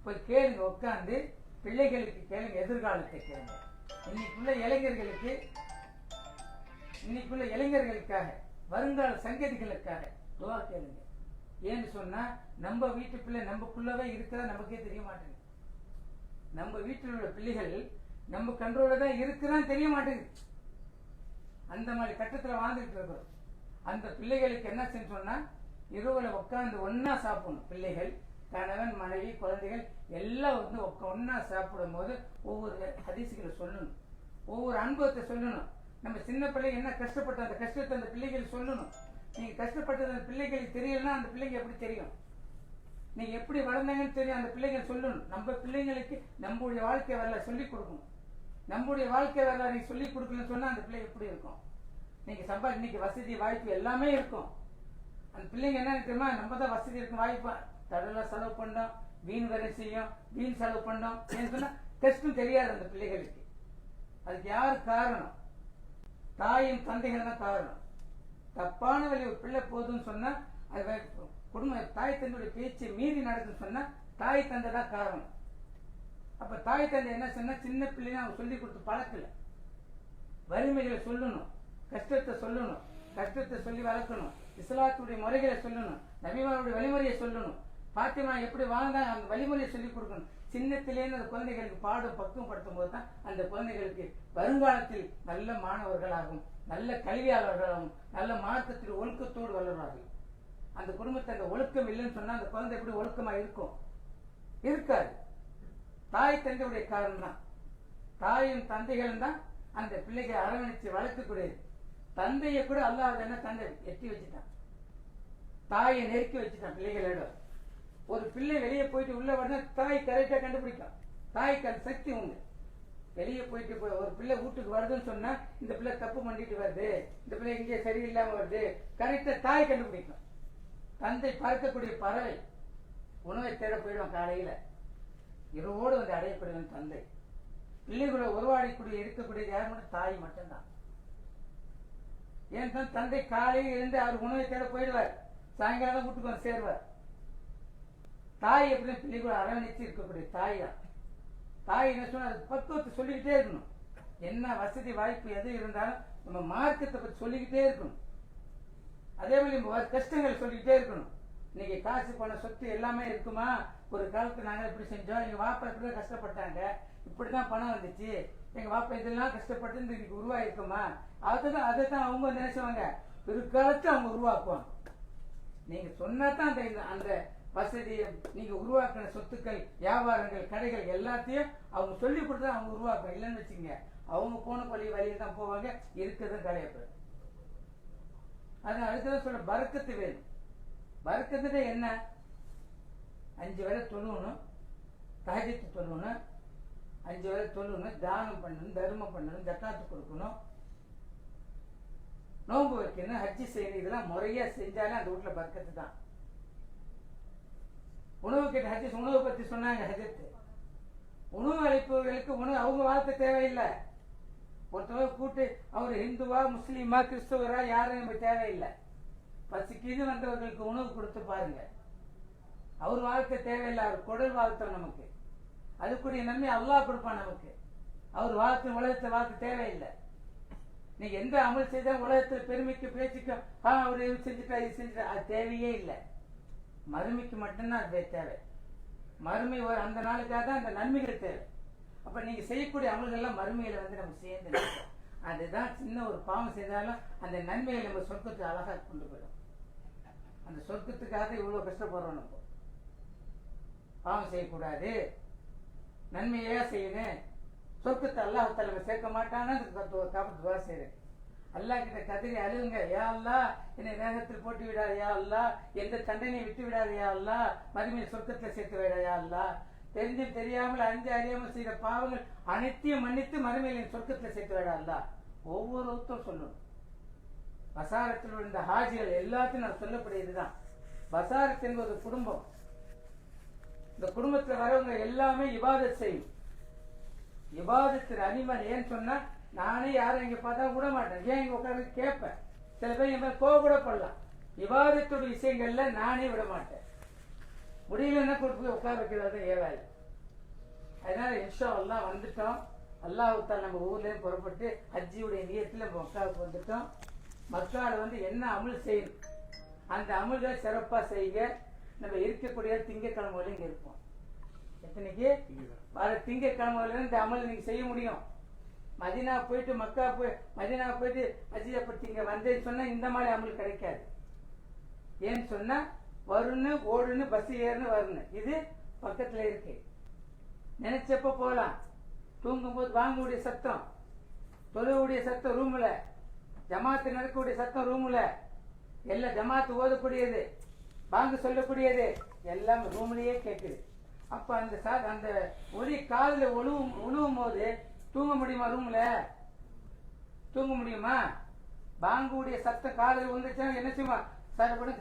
Speaker 2: போய் கேளுங்க, உட்காந்து பிள்ளைகளுக்கு கேளுங்க, எதிர்காலத்தை கேளுங்க. இன்னைக்குள்ள இளைஞர்களுக்காக வருங்கால சங்கதிகளுக்காக துவா கேளுங்க. ஏன்னு சொன்னா நம்ம வீட்டு பிள்ளை நமக்குள்ளவே இருக்கிறதா நமக்கே தெரிய மாட்டேங்குது. நம்ம வீட்டில் உள்ள பிள்ளைகள் நம்ம கண்ட்ரோல தான் இருக்குதான் தெரிய மாட்டேங்குது. அந்த மாதிரி கட்டத்துல வாழ்ந்துட்டு இருக்கிறோம். அந்த பிள்ளைகளுக்கு என்ன செஞ்சு சொன்னா, இரவுல உட்காந்து ஒன்னா சாப்பிடணும். பிள்ளைகள், கணவன், மனைவி, குழந்தைகள் எல்லாம் வந்து ஒன்னா சாப்பிடும் போது ஒவ்வொரு ஹதீசுகளை சொல்லணும், ஒவ்வொரு அனுபவத்தை சொல்லணும். நம்ம சின்ன பிள்ளைங்க என்ன கஷ்டப்பட்ட அந்த கஷ்டத்தை அந்த பிள்ளைகள் சொல்லணும். நீங்க கஷ்டப்பட்டது அந்த பிள்ளைகளுக்கு தெரியலன்னா அந்த பிள்ளைங்க எப்படி தெரியும்? நீங்க எப்படி வளர்ந்தாங்கன்னு தெரியும், அந்த பிள்ளைகள் சொல்லணும். நம்ம பிள்ளைங்களுக்கு நம்முடைய வாழ்க்கை வரலாறு சொல்லிக் கொடுக்கணும். நம்முடைய வாழ்க்கை வரலாறு நீங்க சொல்லிக் கொடுக்கலன்னு சொன்னா அந்த பிள்ளை எப்படி இருக்கும்? நீங்க இன்னைக்கு வசதி வாய்ப்பு எல்லாமே இருக்கும். அந்த பிள்ளைங்க என்ன தெரியுமா, நம்ம தான் வசதி இருக்கும், வாய்ப்பா தடவை செலவு பண்ணோம், வீண் வேலை செய்யும், வீண் செலவு பண்ணோம் சொன்னா கஷ்டம் தெரியாது அந்த பிள்ளைகளுக்கு. அதுக்கு யாரு காரணம்? தாயும் தந்தைகள் தான் காரணம். தப்பான வழி ஒரு பிள்ளை போதுன்னு சொன்னா அது குடும்ப தாய் தந்தையுடைய பேச்சை மீறி நடக்குன்னு சொன்னா தாய் தந்தை தான் காரணம். அப்ப தாய் தந்தை என்ன சொன்னா, சின்ன பிள்ளைங்க அவங்க சொல்லி கொடுத்து பழக்கல. வலிமைகளை சொல்லணும், கஷ்டத்தை சொல்லணும், கஷ்டத்தை சொல்லி வளர்க்கணும், இஸ்லாத்துடைய முறைகளை சொல்லணும், நபிமாருடைய வழிமுறையை சொல்லணும், பாத்திமா எப்படி வாழ்ந்தாங்க அந்த வழிமுறையை சொல்லிக் கொடுக்கணும். சின்னத்திலேருந்து அந்த குழந்தைகளுக்கு பாடம் பக்குவப்படுத்தும் போது தான் அந்த குழந்தைகளுக்கு வருங்காலத்தில் நல்ல மாணவர்களாகும், நல்ல கல்வியாளர்களாகும், நல்ல மார்க்கத்தில் ஒழுக்கத்தோடு வளர்வார்கள். அந்த குடும்பத்தை அந்த ஒழுக்கம் இல்லைன்னு சொன்னா அந்த குழந்தை எப்படி ஒழுக்கமா இருக்கும்? இருக்காது. தாய் தந்தையுடைய காரணம் தான். தாயும் தந்தைகளும் தான் அந்த பிள்ளைகளை அரவணைச்சு வளர்க்கக்கூடியது. தந்தையை கூட அல்லாஹ் என்ன தந்தை எட்டி வச்சுட்டான், தாயை நெருக்கி வச்சுட்டான் பிள்ளைகளோட. ஒரு பிள்ளை வெளியே போயிட்டு உள்ள வரனா தாய் கரெக்டா கண்டுபிடிக்கும். தாய்க்கு அந்த சக்தி உண்டு. வெளியே போயிட்டு ஒரு பிள்ளை வீட்டுக்கு வருதுன்னு சொன்னா இந்த பிள்ளை தப்பு பண்ணிட்டு வருது, இந்த பிள்ளை இங்கே சரியில்லாம வருது, கரெக்டா தாய் கண்டுபிடிக்கும். தந்தை பறக்கக்கூடிய பறவை உணவை தேட போயிடுவான். காலையில இரவோடு வந்து அடையப்படுவன் தந்தை. பிள்ளைகளை உருவாடக்கூடிய இருக்கக்கூடியது யார் மட்டும்? தாய் மட்டும்தான். ஏன் தந்தை காலையில் இருந்து அவர் உணவை தேட போயிடுவார், சாயங்காலம் வீட்டுக்கு வந்து சேருவார். தாய் எப்படின்னு பிள்ளைகளை அரவணைச்சு இருக்கக்கூடிய தாய் தான். தாய் என்ன சொன்னா அது பக்குவத்தை சொல்லிக்கிட்டே இருக்கணும். என்ன வசதி வாய்ப்பு எது இருந்தாலும் நம்ம மார்க்கத்தை பத்தி சொல்லிக்கிட்டே இருக்கணும். அதே மாதிரி கஷ்டங்களை சொல்லிக்கிட்டே இருக்கணும். இன்னைக்கு காசு பணம் சொத்து எல்லாமே இருக்குமா? ஒரு காலத்துல நாங்க இப்படி செஞ்சோம், எங்க வாப்பா இப்படிதான் கஷ்டப்பட்டாங்க, இப்படிதான் பணம் வந்துச்சு, எங்க வாப்பா இதெல்லாம் கஷ்டப்பட்டு இன்னைக்கு உருவாயிருக்குமா? அதைத்தான் அவங்க நினைச்சவங்க பிற்காலத்தை அவங்க உருவாக்குவாங்க. நீங்க சொன்னாதான் அந்த வசதியை நீங்க உருவாக்கின சொத்துக்கள், வியாபாரங்கள், கடைகள் எல்லாத்தையும் அவங்க சொல்லி கொடுத்தா அவங்க உருவாக்குவாங்க. இல்லைன்னு வச்சுங்க, அவங்க போன வழியில தான் போவாங்க, இருக்கிறதும் கலையப்படும். அது அடுத்ததான் சொல்ல பரக்கத்து வேணும். பரக்கத்துட்டு என்ன? 5 வேளை தொழுவணும், தஹஜ்ஜுத் தொழுவணும், 5 வேளை தொழுவணும், தானம் பண்ணணும், தர்மம் பண்ணணும், ஜக்காத்து கொடுக்கணும், நோன்பு வைக்கணும், ஹஜ்ஜி செய்யணும். இதெல்லாம் முறையா செஞ்சாலே அந்த வீட்டுல பரக்கத்து தான். உணவு கேட்டு ஹஜ்ஜி உணவு பத்தி சொன்னாங்க. ஹஜ்ஜத்து உணவு அளிப்பவர்களுக்கு உணவு அவங்க வாழ்க்கை தேவையில்லை. ஒருத்தவங்க கூட்டு அவர் ஹிந்துவா முஸ்லீமா கிறிஸ்தவரா யாரும் நம்ம தேவையில்லை. பசிக்குது வந்தவர்களுக்கு உணவு கொடுத்து பாருங்க, அவர் வாழ்க்கை தேவையில்லை. அவர் குடல் வாழ்த்தம் நமக்கு, அதுக்குரிய நன்மை அல்லாஹ் கொடுப்பான் நமக்கு. அவர் வாழ்த்து உலகத்தை வாழ்த்து தேவையில்லை. நீங்க எந்த அமல் செய்தா உலகத்தில் பெருமைக்கு பேச்சுக்கும் அவர் இது செஞ்சுட்டா இது செஞ்சுட்டா அது தேவையே இல்லை. மறுமைக்கு மட்டும்தான் அது தேவை. மறுமை அந்த நாளுக்காக தான் அந்த நன்மைகள் தேவை. அப்ப நீங்க செய்யக்கூடிய அமல்கள்லாம் மறுமையில வந்து நம்ம சேர்ந்து அதுதான். சின்ன ஒரு பாவம் செய்தாலும் அந்த நன்மைகளை நம்ம சொர்க்கத்துக்கு அழகா கொண்டு போயிடும். அந்த சொர்க்கத்துக்காக இவ்வளவு கஷ்டப்படுறோம். நம்ம பாவம் செய்யக்கூடாது, நன்மையா செய்யணும். சொர்க்கத்தை அல்லாஹ் தஆலா சேர்க்க மாட்டான்னு துவா செய்யறேன். அல்லாஹ் கிட்ட கதறி அழுங்க, யா அல்லாஹ் என்னை வேகத்தில் போட்டு விடாது, யா அல்லாஹ் எந்த தண்டனை விட்டு விடாது, யா அல்லாஹ் மறுமையில் சொர்க்கத்தை சேர்த்து விடா, யா அல்லாஹ் தெரிஞ்சு தெரியாமல் அறிஞ்சு அறியாமல் செய்த பாவங்கள் அனைத்தையும் மன்னித்து மறுமையில் சொர்க்கத்தில் சேர்த்து விடா அல்லாஹ். ஒவ்வொருத்தரும் சொல்லணும். பசாரத்தில் இந்த ஹாஜிகள் எல்லாத்தையும் நான் சொல்லக்கூடியதுதான். பசாரத் என்பது குடும்பம். இந்த குடும்பத்துல வரவங்க எல்லாமே இபாதத் செய்யும். இபாதத்து அனிமல். ஏன்னு சொன்னா நானே யாரும் இங்க பார்த்தா விட மாட்டேன். ஏன் இங்க உட்காந்து கேட்பேன். சில பேர் என் மேல கோவ கூட பண்ணலாம். இபாதத்தோட விஷயங்கள்ல நானே விட மாட்டேன். முடியலன்னா கொண்டு போய் உட்கார வைக்கிறது ஏவாது. அதனால இன்ஷா அல்லாஹ் வந்துட்டோம். அல்லாஹ் நம்ம ஊர்லயும் புறப்பட்டு ஹஜ்ஜியுடைய நியத்துல நம்ம மக்காவுக்கு வந்துட்டோம். மக்கால என்ன அமல் செய்யணும், அந்த அமல்களை சிறப்பா செய்ய. நம்ம இருக்கக்கூடிய திங்கக்கிழமையில இங்க இருப்போம். எத்தனைக்கு வர திங்கக்கிழமையில இந்த அமல் நீங்க செய்ய முடியும். மதினா போயிட்டு மக்கா மதினா போயிட்டு ஹஜ்ஜில பத்தி இங்க வந்தேன்னு சொன்னா இந்த மாதிரி அமல் கிடைக்காது. ஏன்னு சொன்னா வருன்னு ஓடுன்னு பஸ் ஏறுன்னு வரணும். இது பக்கத்துல இருக்கு. நினைச்சப்ப போலாம். தூங்கும்போது வாங்கக்கூடிய சத்தம், தொழுவுடைய சத்தம் ரூம்ல, ஜமாத்து நடக்கக்கூடிய சத்தம் ரூம்ல, எல்லாம் ஜமாத்து ஓதக்கூடியது, வாங்க சொல்லக்கூடியது எல்லாம் ரூம்லயே கேட்குது. அப்ப அந்த ஒலி காலில் உழுவும் போது தூங்க முடியுமா? ரூம்ல தூங்க முடியுமா? பாங்குடைய சத்தம் காலில் வந்துச்சுன்னா என்ன செய்வான்?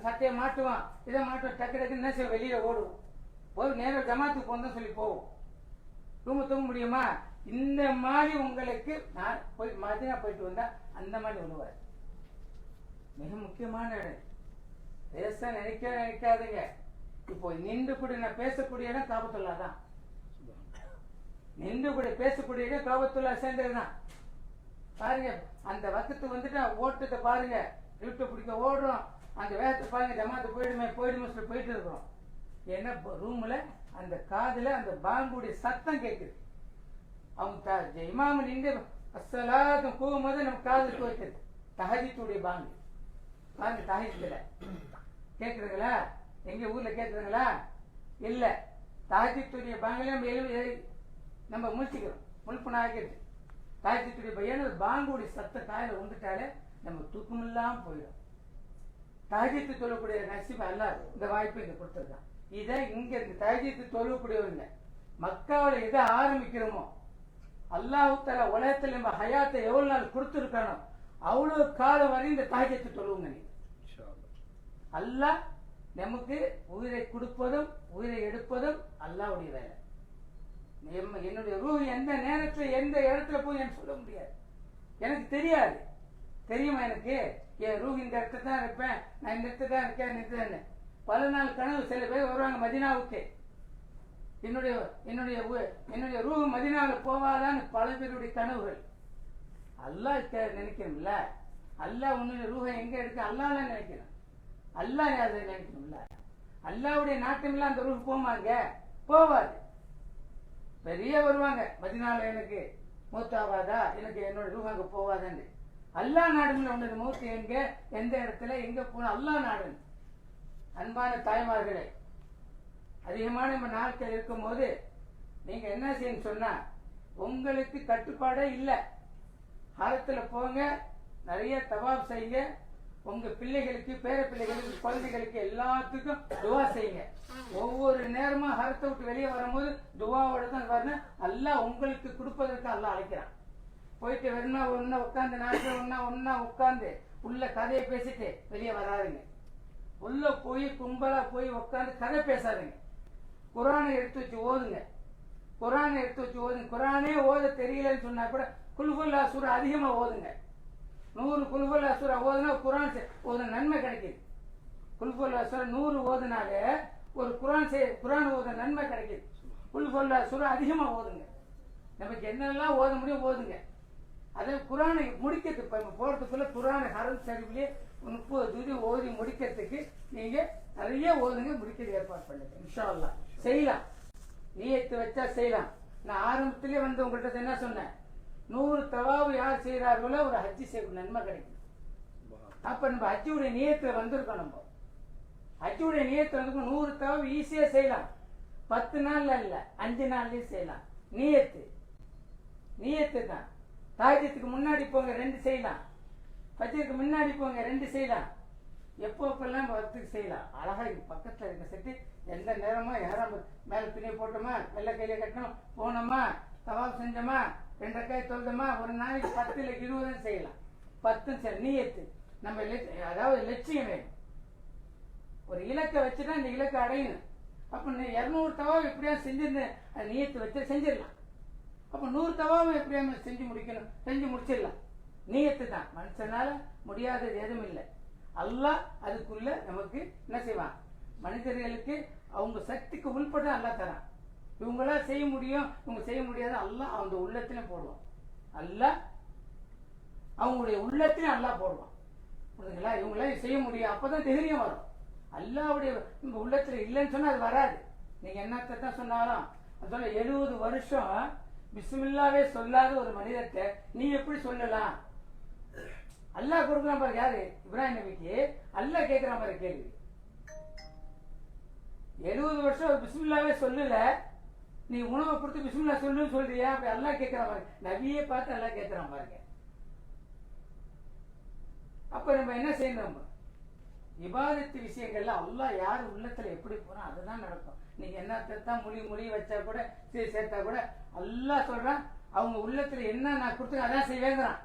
Speaker 2: சட்டையை மாட்டுவான், இதை மாட்டுவான். டக்கு டக்குன்னு என்ன செய்வோம்? வெளியில ஓடுவோம். ஒரு நேரம் ஜமாத்துக்கு போன்னு சொல்லி போவோம். ரூம் தூங்க முடியுமா? இந்த மாதிரி உங்களுக்கு நான் போய் மதினா போயிட்டு வந்தா அந்த மாதிரி விடுவார். மிக முக்கியமான இடம். பேச நினைக்காதீங்க. இப்போ நின்று கூட நான் பேசக்கூடிய இடம் காபத்துல்லா தான். நின்று கூட பேசக்கூடிய இடம் காபத்துல்லா சேர்ந்ததுதான். பாருங்க அந்த வக்கத்து வந்துட்டு ஓட்டத்தை பாருங்க. யூடியூப் பிடிக்க ஓடுறோம். அந்த வேகத்தை பாருங்க. ஜமாத்து போயிடுமே போயிட்டு இருக்கிறோம். ஏன்னா ரூம்ல அந்த காதுல அந்த பாங்குடைய சத்தம் கேட்குது. அவங்க இமாம நின்று அஸ்ஸலாத்தும் போகும்போது நம்ம காதுல போய்க்குது. தஹஜ்ஜுடைய பாங்கு பாருங்க. தஹஜ்ஜுல கேட்குறீங்களா? எங்க ஊர்ல கேட்குறீங்களா? இல்ல. தஹஜ்ஜுடைய பாங்குல நம்ம முழிச்சுக்கிறோம். முழுப்புண ஆகிடுது. தஹஜ்ஜுடைய பையன் பாங்குடைய சத்தம் காயில வந்துட்டாலே நம்ம தூக்கமில்லாம போயிடும். தஹஜ்ஜு சொல்லக்கூடிய நசீப் அல்லாஹ் இந்த வாய்ப்பு இங்க கொடுத்துருக்கான். இதை இங்க இருக்கு. தஹஜ்ஜு சொல்லக்கூடியவங்க மக்காவில எதை ஆரம்பிக்கிறோமோ அல்லாஹ் தஆலா உலகத்தில் நம்ம ஹயாத்தை எவ்வளவு நாள் கொடுத்துருக்கானோ அவ்வளவு காலம் வரை இந்த தஹஜ்ஜு சொல்லுவோங்க. நீ அல்லாஹ் நமக்கு உயிரை கொடுப்பதும் உயிரை எடுப்பதும் அல்லாஹ்வுடைய வேலை. என்னுடைய ரூஹ் எந்த நேரத்துல எந்த இடத்துல போய் எனக்கு சொல்ல முடியாது. எனக்கு தெரியாது. தெரியுமா எனக்கு? என் ரூஹ் இந்த இடத்துல தான் இருப்பேன், நான் இந்த இடத்துல தான் இருக்கேன். பல நாள் கனவு. சில பேர் வருவாங்க மதினாவுக்கு. என்னுடைய ரூஹ் மதினாவில் போவாதான்னு பல பேருடைய கனவுகள். அல்லாஹ் நினைக்கணும்ல. அல்லாஹ் உன்னுடைய ரூஹை எங்க எடுக்க அல்லாஹ் நினைக்கணும். அல்லாஹ் அதை நினைக்கணும்ல. அல்லாஹ்வுடைய நாட்டம்லாம் அந்த ரூஹ் போமாங்க, போவாது. பெரிய வருவாங்க மதினால எனக்கு மூத்தாவாதா, எனக்கு என்னோட ரூஹ் அங்க போவாதான்னு. அல்லாஹ் நாடுல உன்னது மூத்து எங்க எந்த இடத்துல எங்க போன அல்லாஹ் நாடு. அன்பான தாய்மார்களே, அதிகமான நம்ம நாட்கள் இருக்கும் போது நீங்க என்ன செய்யணும் சொன்னா, உங்களுக்கு கட்டுப்பாடே இல்லை. ஹரத்துல போங்க, நிறைய தவாப் செய்யுங்க. உங்க பிள்ளைகளுக்கு, பேர பிள்ளைகளுக்கு, குழந்தைகளுக்கு எல்லாத்துக்கும் துவா செய்யுங்க. ஒவ்வொரு நேரமும் ஹரத்தை விட்டு வெளியே வரும்போது துவாவோட தான் வரணும். அல்லாஹ் உங்களுக்கு கொடுப்பதற்கு அல்லாஹ் அழைக்கிறான். போயிட்டு வேணும்னா ஒன்னா உட்காந்து நாட்டில் ஒன்னா உட்காந்து உள்ள கதையை பேசிட்டு வெளியே வராதுங்க. உள்ள போய் கும்பலா போய் உட்காந்து கதை பேசாதுங்க. குரானை எடுத்து வச்சு ஓதுங்க. குரானே ஓத தெரியலன்னு சொன்னா கூட குல்ஹுல்லா சூரா அதிகமா ஓதுங்க. 100 குல்ஹுல்லா சூரா ஓதுனா குரான் ஓத நன்மை கிடைக்குது. குல்ஹுல்லா சூரா 100 ஓதுனாலே ஒரு குரான் ஓத நன்மை கிடைக்குது. குல்ஹுல்லா சூரா அதிகமா ஓதுங்க. நமக்கு என்னெல்லாம் ஓத முடியும் ஓதுங்க. அதே குரானை முடிக்கிறதுக்கு போறதுக்குள்ள குரானை ஹரம் ஷரீஃப்லயே 30 ஜுது ஓதி முடிக்கிறதுக்கு நீங்க நிறைய ஓதுங்க. முடிக்கிறது ஏற்பாடு பண்ணுங்க. இன்ஷா அல்லாஹ் செய்யலாம். நியத்து வச்சா செய்யலாம். நான் ஆரம்பத்திலே உங்கள்கிட்ட என்ன சொன்னேன், 100 தவாவு யார் செய்யறார்களோ ஒரு ஹஜ்ஜி செய்ய நன்மை கிடைக்கும். அப்ப நம்ம ஹஜ்ஜுடைய நியத்துல வந்திருக்கோம். நம்ம ஹஜ்ஜுடைய நியத்துல வந்து 100 தவாவு ஈஸியா செய்யலாம். 10 நாள்ல இல்ல, 5 நாள்லயும் செய்யலாம். நியத்து தான். தாஜத்துக்கு முன்னாடி போங்க 2 செய்யலாம். ஃபஜ்ருக்கு முன்னாடி போங்க 2 செய்யலாம். எப்போப்பெல்லாம் வரத்துக்கு செய்யலாம். அழகா பக்கத்துல இருக்க செட்டு எந்த நேரமும் யாரும் மேல துணியை போட்டோமா, வெள்ளை கையில கட்டணும், போனோமா, தவாப் செஞ்சோமா, 2 ரக்காய் தொழுதோமா, ஒரு நாளைக்கு 10 இல்ல 20 செய்யலாம். 10 நியத்து. நம்ம அதாவது லட்சியம் வேணும். ஒரு இலக்கை வச்சுதான் இந்த இலக்கை அடையணும். அப்ப 200 தவாவை எப்படியா செஞ்சிருந்து நியத்து வச்சு செஞ்சிடலாம். அப்ப 100 தவாவை எப்படியா செஞ்சு முடிக்கணும், செஞ்சு முடிச்சிடலாம். நியத்து தான். மனுஷனால முடியாதது எதுவும் இல்லை. அல்லாஹ் அதுக்குள்ள நமக்கு என்ன செய்வான், மனிதர்களுக்கு அவங்க சக்திக்கு உள்பட அல்லாஹ் தரான். இவங்களா செய்ய முடியும், இவங்க செய்ய முடியாது, அல்லாஹ் அவங்க உள்ளத்திலே போடுவான். அல்லாஹ் அவங்களுடைய உள்ளத்திலே அல்லாஹ் போடுவான். புரியுதுங்களா? இவங்களாம் செய்ய முடியும், அப்பதான் தைரியம் வரும். அல்லாஹ்வுடைய உங்க உள்ளத்துல இல்லைன்னு சொன்னா அது வராது. நீங்க என்னத்தை தான் சொன்னாலும் சொல்ல 70 வருஷம் பிஸ்மில்லாவே சொல்லாத ஒரு மனிதத்தை நீ எப்படி சொல்லலாம்? அல்லாஹ் கொடுக்குறான் பாரு. யாரு? இப்ராஹிம் நபிக்கு அல்லாஹ் கேட்கிறான் பாரு கேள்வி. 70 வருஷம் ஒரு பிஸ்மில்லாவே சொல்லல, நீ உணவை கொடுத்து பிஸ்மில்லா சொல்லுன்னு சொல்றியா? அப்படி அல்லாஹ் கேட்கிறான் பாரு. நபியே பார்த்து அல்லாஹ் கேட்கிறான் பாருங்க. அப்ப நம்ம என்ன செய்யணும்? இபாதத்து விஷயங்கள்ல அல்லாஹ் யார் உள்ளத்துல எப்படி போறான் அதுதான் நடக்கும். நீங்க என்னத்தான் மொழி வச்சா கூட சேர்த்தா கூட அல்லாஹ் சொல்றான் அவங்க உள்ளத்துல என்ன நான் கொடுத்து அதான் செய்வேங்கிறான்.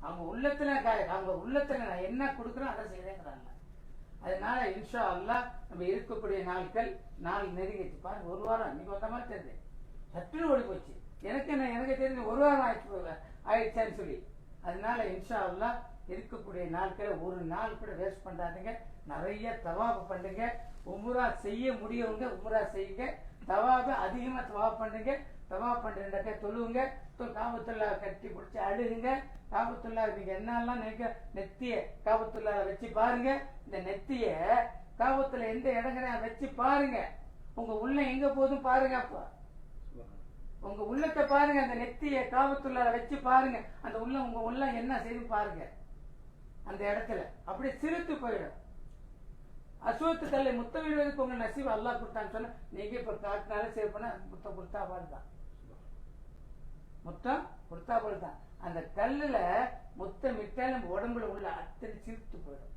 Speaker 2: அவங்க உள்ளத்துல நான் என்ன கொடுக்குறோம் அதை செய்வேங்கிறான். அதனால இன்ஷா அல்லாஹ் நம்ம இருக்கக்கூடிய நாள் நெருங்கிச்சு பாருங்க. ஒரு வாரம் இன்னைக்கு வந்த மாதிரி தெரியுது, சற்று ஓடி போச்சு. எனக்கு தெரிஞ்சு ஒரு வாரம் ஆயிடுச்சான்னு சொல்லி. அதனால இன்ஷா அல்லாஹ் இருக்கக்கூடிய நாட்களை ஒரு நாள் கூட வேஸ்ட் பண்ணாதீங்க. நிறைய தவாப் பண்ணுங்க. உம்ரா செய்ய முடியவங்க உம்ரா செய்யுங்க. தவாப அதிகமா தவாப் பண்ணுங்க. தவாப் பண்றேன்டாக்க தொழுவுங்க. காபத்துல்லா கட்டி பிடிச்சி அழுகுங்க. காபத்துல்லா நீங்க என்னெல்லாம் நினைக்க நெத்திய காபத்துல்லா வச்சு பாருங்க. இந்த நெத்திய காபத்துல எந்த இடங்களை வச்சு பாருங்க. உங்க உள்ள எங்க போதும் பாருங்க. அப்ப உங்க உள்ளத்தை பாருங்க. அந்த நெத்திய காபத்துல்லா வச்சு பாருங்க. அந்த உங்க உள்ள என்ன செய்து பாருங்க. அந்த இடத்துல அப்படியே சிரித்து போயிடும். அசுவத்து கல்லை முத்த விடுவதற்கு உங்க நசீப் அல்லாஹ் கொடுத்தான்னு சொன்னா நீங்க இப்ப காட்டினால சேவ் பண்ண முத்தம் கொடுத்தா தான். முத்தம் கொடுத்தா தான். அந்த கல்லுல முத்தம் விட்டால் நம்ம உடம்புல உள்ள அத்தனை சிரித்து போயிடும்.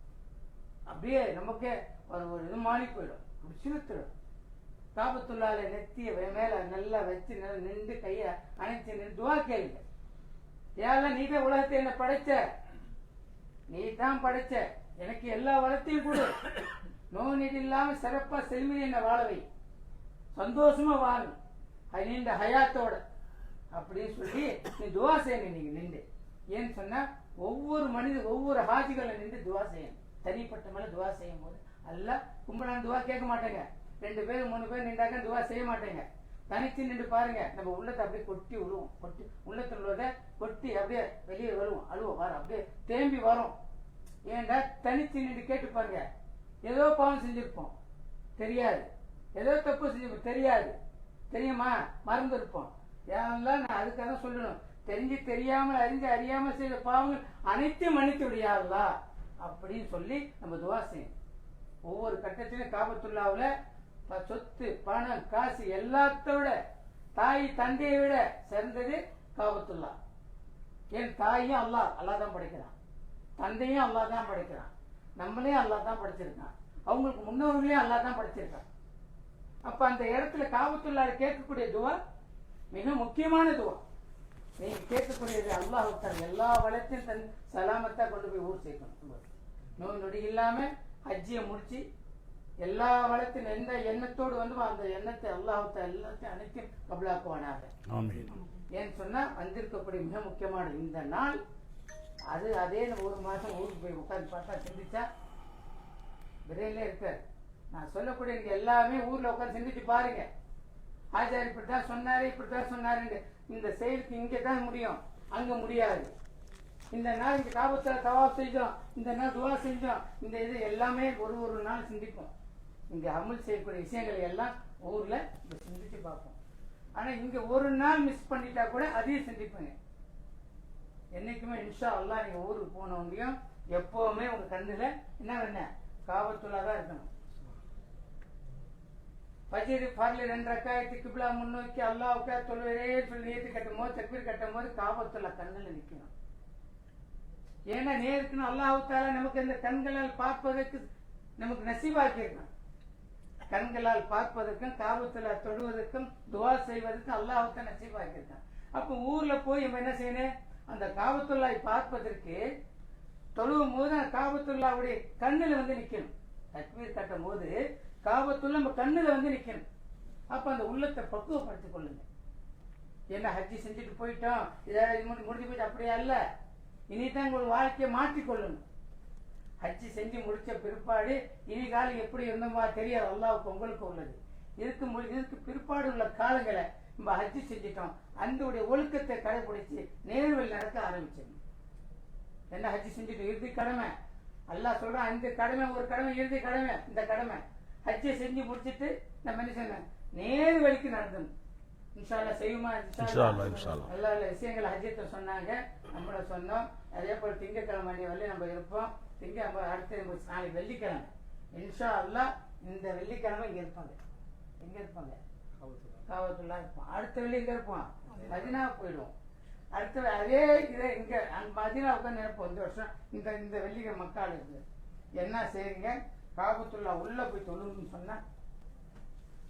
Speaker 2: அப்படியே நமக்கே ஒரு இது மாறி போயிடும். அப்படி சிரித்துடும். காபத்துள்ளால நெத்திய மேல நல்லா வச்சு நல்லா நின்று கைய அணைச்சு நின்று துவா கேளுங்க. யாரெல்லாம் நீதான் உலகத்தை என்ன படைச்ச, நீ தான் படைச்ச, எனக்கு எல்லா வளத்தையும் கொடு, நோய் நெடி இல்லாம சிறப்பா செல்மினி என்ன வாழவை, சந்தோஷமா வாழும் நீண்ட ஹயாத்தோட அப்படின்னு சொல்லி நீ துவா செய்யணும். நீங்க நின்று ஏன்னு சொன்னா ஒவ்வொரு ஹாஜிகளை நின்று துவா செய்யணும். தனிப்பட்ட மேல துவா செய்யும் போது அல்ல கும்பலான துவா கேட்க மாட்டேங்க. 2 பேர் 3 பேர் நின்றாக்க துவா செய்ய மாட்டேங்க. தனிச்சு நின்று பாருங்க. நம்ம உள்ளத்தை அப்படியே கொட்டி விழுவோம். கொட்டி உள்ளத்தில் உள்ளதை கொட்டி அப்படியே வெளியே வருவோம். அழுவோம் வரும். அப்படியே தேம்பி வரும். ஏன்டா தனிச்சு நின்று கேட்டு பாருங்க. ஏதோ பாவம் செஞ்சிருப்போம் தெரியாது, ஏதோ தப்பு செஞ்சிருப்போம் தெரியாது, தெரியுமா மறந்துருப்போம். யாரெல்லாம் நான் அதுக்காக சொல்லணும். தெரிஞ்சு தெரியாமல் அறிஞ்சு அறியாம செய்த பாவங்கள் அனைத்தையும் மன்னித்து விடியாதா அப்படின்னு சொல்லி நம்ம துவா செய்யணும். ஒவ்வொரு கட்டத்திலும் காபத்துல்லாவுல சொத்து பணம் காசு எல்லாத்தோட தாய் தந்தையை விட சிறந்தது காபத்துல்லா. என் தாயும் அல்லாஹ் தான் படைக்கிறான், தந்தையும் அல்லாஹ் தான் படைக்கிறான், நம்மளையும் அல்லாஹ் தான் படைச்சிருக்கான், அவங்களுக்கு முன்னோர்களையும் அல்லாஹ் தான் படைச்சிருக்கான். அப்ப அந்த இடத்துல காபத்துல்லாஹ் கேட்கக்கூடிய துவா மிக முக்கியமான துவா. நீங்க கேட்கக்கூடியது அல்லாஹ் எல்லா வளத்தையும் தன் சலாமத்தா கொண்டு போய் ஊர் சேர்க்கணும். நோய் நொடி இல்லாம ஹஜ்ஜியை முடிச்சு எல்லா வளத்தின் எந்த எண்ணத்தோடு வந்து அந்த எண்ணத்தை அல்லாஹ் எல்லாத்தையும் அனைத்தையும் கபலாக்குவானாக. ஏன்னு சொன்னா வந்திருக்கக்கூடிய மிக முக்கியமான இந்த நாள் அதே ஒரு மாசம் ஊருக்கு போய் உட்காந்து பார்த்தா சிந்திச்சா விரையில இருக்காரு. நான் சொல்லக்கூடிய நீங்க எல்லாமே ஊர்ல உட்காந்து சிந்திச்சு பாருங்க. ஆச்சாரி இப்படித்தான் சொன்னாரு இப்படித்தான் சொன்னாரு. இந்த செயலுக்கு இங்கதான் முடியும், அங்க முடியாது. இந்த நாள் இந்த காபத்துல தவாப் செஞ்சோம், இந்த நாள் துவா செஞ்சோம், இந்த இது எல்லாமே ஒரு நாள் சிந்திப்போம். இங்க அமல் செய்யக்கூடிய விஷயங்களை எல்லாம் ஊர்ல சிந்திச்சு பார்ப்போம். ஆனா இங்க ஒரு நாள் மிஸ் பண்ணிட்டா கூட அதையும் சிந்திப்பீங்க. என்னைக்குமே இன்ஷா அல்லாஹ் நீங்க ஊருக்கு போனவங்கயும் எப்பவுமே உங்க கண்ணுல என்ன காபத்துல்லா தான் இருக்கணும். ஃபஜ்ர் ஃபர்ல 2 ரக்காயத்து கிப்லா முன்னோக்கி அல்லாஹ்வுக்கு தொழுவரே சொல்லி நியத்து கட்டும் போது தக்பீர் கட்டும் போது காபத்துல்லா கண்ணுல நிக்கணும். ஏன்னா நேருக்குன்னு அல்லாஹ் தஆலா நமக்கு இந்த கண்களால் பார்ப்பதற்கு நமக்கு நசீபாக்கி இருக்கணும். கண்களால் பார்ப்பதற்கும் காபத்துல்லா தொழுவதற்கும் துவா செய்வதற்கும் அல்லாஹ் தான் நசீபாக்கி இருக்கான். அப்ப ஊர்ல போய் நம்ம என்ன செய்யணும்? அந்த காபத்துல்லாவை பார்ப்பதற்கு தொழுவும் போது அந்த காபத்துல்லாவுடைய கண்ணுல வந்து நிக்கணும். தக்பீர் கட்டும் போது காபத்துள்ள நம்ம கண்ணுல வந்து நிக்கணும். அப்ப அந்த உள்ளத்தை பக்குவப்படுத்திக் கொள்ளுங்க. என்ன ஹஜ்ஜி செஞ்சுட்டு போயிட்டோம், இதை முடிஞ்சு போயிட்டு அப்படியே அல்ல, இனிதான் உங்கள் வாழ்க்கையை மாற்றிக்கொள்ளணும். ஹஜ்ஜி செஞ்சு முடிச்ச பிற்பாடு இனி காலம் எப்படி இருந்தோமா தெரியாது, அல்லாவுக்கு உங்களுக்கு உள்ளது. இதுக்கு பிற்பாடு உள்ள காலங்களை நம்ம ஹஜ்ஜி செஞ்சிட்டோம், அந்த ஒழுக்கத்தை கடைபிடிச்சு நேர்வழி நடக்க ஆரம்பிச்சிடணும். என்ன ஹஜ்ஜி செஞ்சுட்டு இறுதி கடமை அல்லாஹ் சொல்றான், இந்த கடமை ஒரு கடமை, இறுதி கடமை. இந்த கடமை ஹஜ்ஜை செஞ்சு முடிச்சிட்டு நம்ம என்ன செய்யணும், நேர் வழிக்கு நடந்தணும். இன்ஷா அல்லாஹ் செய்யுமா? நல்ல நல்ல விஷயங்களை ஹஜ்ஜத்தை சொன்னாங்க, நம்மள சொன்னோம். அதே போல திங்கக்கிழமை வரல நம்ம இருப்போம். அடுத்த நாளைக்கு வெள்ளிக்கிழமை இன்ஷா அல்லாஹ் இந்த வெள்ளிக்கிழமை இங்க இருப்பாங்க. எங்க இருப்பாங்க? காவத்துல்லா இருப்போம். அடுத்த வெள்ளி எங்க இருப்போம்? மதினா போயிடுவோம். அடுத்த அதே இதை இங்க மதினாவுக்கு நினைப்போம். இந்த வருஷம் இந்த வெள்ளிக்கிழமை மக்கள் இருக்கு. என்ன செய்யுங்க, காபத்துல்லா உள்ள போய் தொழுன்னு சொன்னா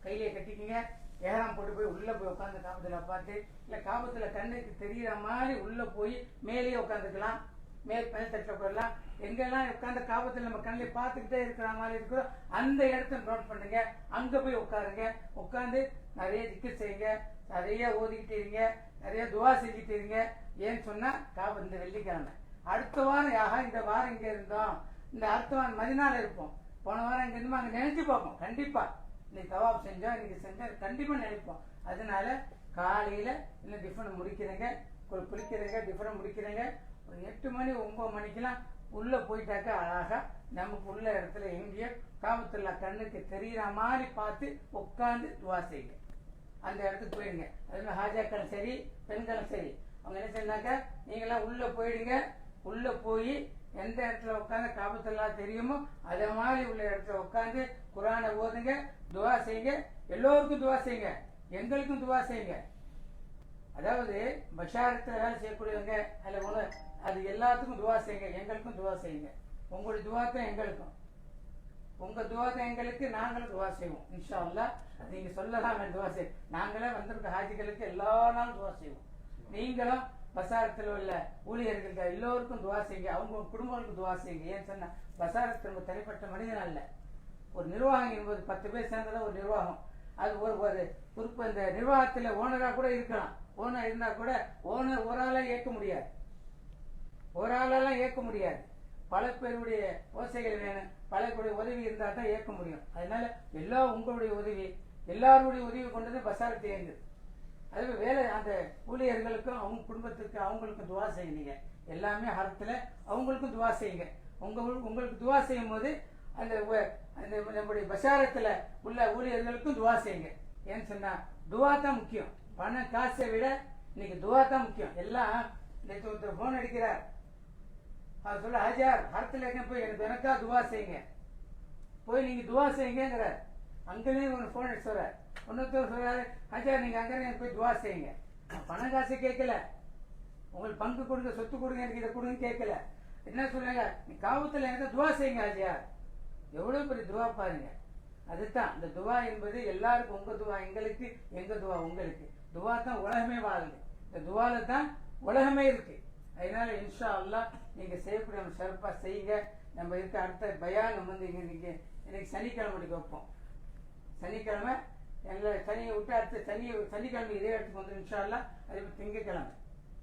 Speaker 2: கையிலே கட்டிக்கிங்க, ஏறாம் போட்டு போய் உள்ள போய் உட்காந்து காபத்துல பார்த்து, இல்ல காபத்துல கண்ணுக்கு தெரியற மாதிரி உள்ள போய் மேலேயே உட்காந்துக்கலாம், மேல் பனித்தட்டில் போயிடலாம். எங்கெல்லாம் உட்காந்து காபத்துல நம்ம கண்ணில் பார்த்துக்கிட்டே இருக்கிற மாதிரி இருக்கிறோ அந்த இடத்த நோட் பண்ணுங்க. அங்க போய் உட்காருங்க, உட்காந்து நிறைய திக்கர் செய்யுங்க, நிறைய ஓதிக்கிட்டு இருங்க, நிறைய துவா செஞ்சுட்டு இருங்க. ஏன்னு சொன்னா இந்த வெள்ளிக்கிழமை அடுத்த வாரம் இந்த வாரம் இங்க இருந்தோம், இந்த அடுத்த வாரம் மதினால இருப்போம், போன வாரம் இங்க இருந்தோம், அங்க நினைச்சு பார்ப்போம். கண்டிப்பா இன்னைக்கு தவாப் செஞ்சோம், இன்னைக்கு செஞ்சோம், கண்டிப்பா நினைப்போம். அதனால காலையில இன்னும் டிஃபன் முடிக்கிறேங்க, குளிக்கிறேங்க, டிஃபன் முடிக்கிறேங்க. ஒரு 8 மணி 9 மணிக்கெல்லாம் உள்ள போயிட்டாக்க அழகா நமக்கு உள்ள இடத்துல எங்கேயோ காபத்துல்லா கண்ணுக்கு தெரியற மாதிரி பார்த்து உட்காந்து துவா செய்யுங்க. அந்த இடத்துக்கு போயிடுங்க. அதுல ஹாஜாக்களும் சரி, பெண்களும் சரி, அவங்க என்ன செய்யறாங்க, நீங்களாம் உள்ள போயிடுங்க. உள்ள போய் எந்த இடத்துல உட்காந்து காபத்துல்லா தெரியுமோ அதே மாதிரி உள்ள இடத்துல உட்காந்து குரானை ஓதுங்க, துவா செய்யுங்க. எல்லோருக்கும் துவா செய்யுங்க, எங்களுக்கும் துவா செய்யுங்க. அதாவது பஷாரத்தில் வேலை செய்யக்கூடியவங்க அதுல அது எல்லாத்துக்கும் துவா செய்யுங்க, எங்களுக்கும் துவா செய்யுங்க. உங்களுடைய துவாக்கம் எங்களுக்கும், உங்க துவாக்கம் எங்களுக்கு, நாங்களும் துவா செய்வோம் இன்ஷா அல்லாஹ். நீங்க சொல்லலாம் துவா செய்ய, நாங்களே வந்திருக்க ஹாஜிகளுக்கு எல்லா நாளும் துவா செய்வோம். நீங்களும் பசாரத்தில் உள்ள ஊழியர்களுக்கு எல்லோருக்கும் துவா செய்யுங்க, அவங்க குடும்பங்களுக்கு துவா செய்யுங்க. ஏன்னு சொன்னா பசாரத்தில் தனிப்பட்ட மனிதன் அல்ல, ஒரு நிர்வாகம் என்பது 10 பேர் சேர்ந்ததா ஒரு நிர்வாகம். அது ஒரு குறிப்பு இந்த நிர்வாகத்தில் ஓனரா கூட இருக்கலாம். ஓனர் இருந்தா கூட ஓனர் ஒரு ஆளா இயக்க முடியாது, ஒரு ஆளெல்லாம் இயக்க முடியாது. பல பேருடைய ஓசைகள் வேணும், பல பேருடைய உதவி இருந்தா தான் இயக்க முடியும். அதனால உங்களுடைய உதவி, எல்லாருடைய உதவி கொண்டது பசாரத்தை இயங்குது. அதுவே வேலை அந்த ஊழியர்களுக்கும் அவங்க குடும்பத்துக்கு அவங்களுக்கும் துவா செய்யுங்க. எல்லாமே ஹரத்துல அவங்களுக்கும் துவா செய்யுங்க. உங்களுக்கு துவா செய்யும் போது அந்த நம்முடைய பஷாரத்துல உள்ள ஊழியர்களுக்கும் துவா செய்யுங்க. ஏன்னு சொன்னா துவா தான் முக்கியம், பணம் காசை விட இன்னைக்கு துவா தான் முக்கியம். எல்லாம் போன் அடிக்கிறார், அவர் சொல்ல ஹாஜார் ஹரத்துல போய் எனக்கா துவா செய்யுங்க, போய் நீங்க துவா செய்யுங்கிறார். அங்கேயும் ஒன்று போன் அடிச்சு சொல்றார், இன்னொருத்தர் சொல்றாரு ஹாஜார் நீங்க அங்கே போய் துவா செய்யுங்க. பணம் காசு கேட்கல, உங்களுக்கு பங்கு கொடுங்க, சொத்து கொடுங்க, எனக்கு இதை கொடுங்க கேட்கல. என்ன சொல்றாங்க, நீ காபத்துல எனக்கு துவா செய்யுங்க ஹாஜியார். எவ்வளவு பெரிய துவா பாருங்க. அதுதான் இந்த துவா என்பது எல்லாருக்கும், உங்க துவா எங்களுக்கு, எங்க துவா உங்களுக்கு. துவா தான் உலகமே வாழுது, இந்த துவால தான் உலகமே இருக்கு. அதனால இன்ஷா அல்லாஹ் நீங்க செய்யக்கூடிய சிறப்பா செய்யுங்க. நம்ம இருக்க அடுத்த பயானம் இன்னைக்கு சனிக்கிழமை வைப்போம். சனிக்கிழமை சனியை விட்டு அடுத்த சனிக்கிழமை இதே இடத்துக்கு வந்து இன்ஷா அல்லாஹ். அதே போல் திங்கக்கிழமை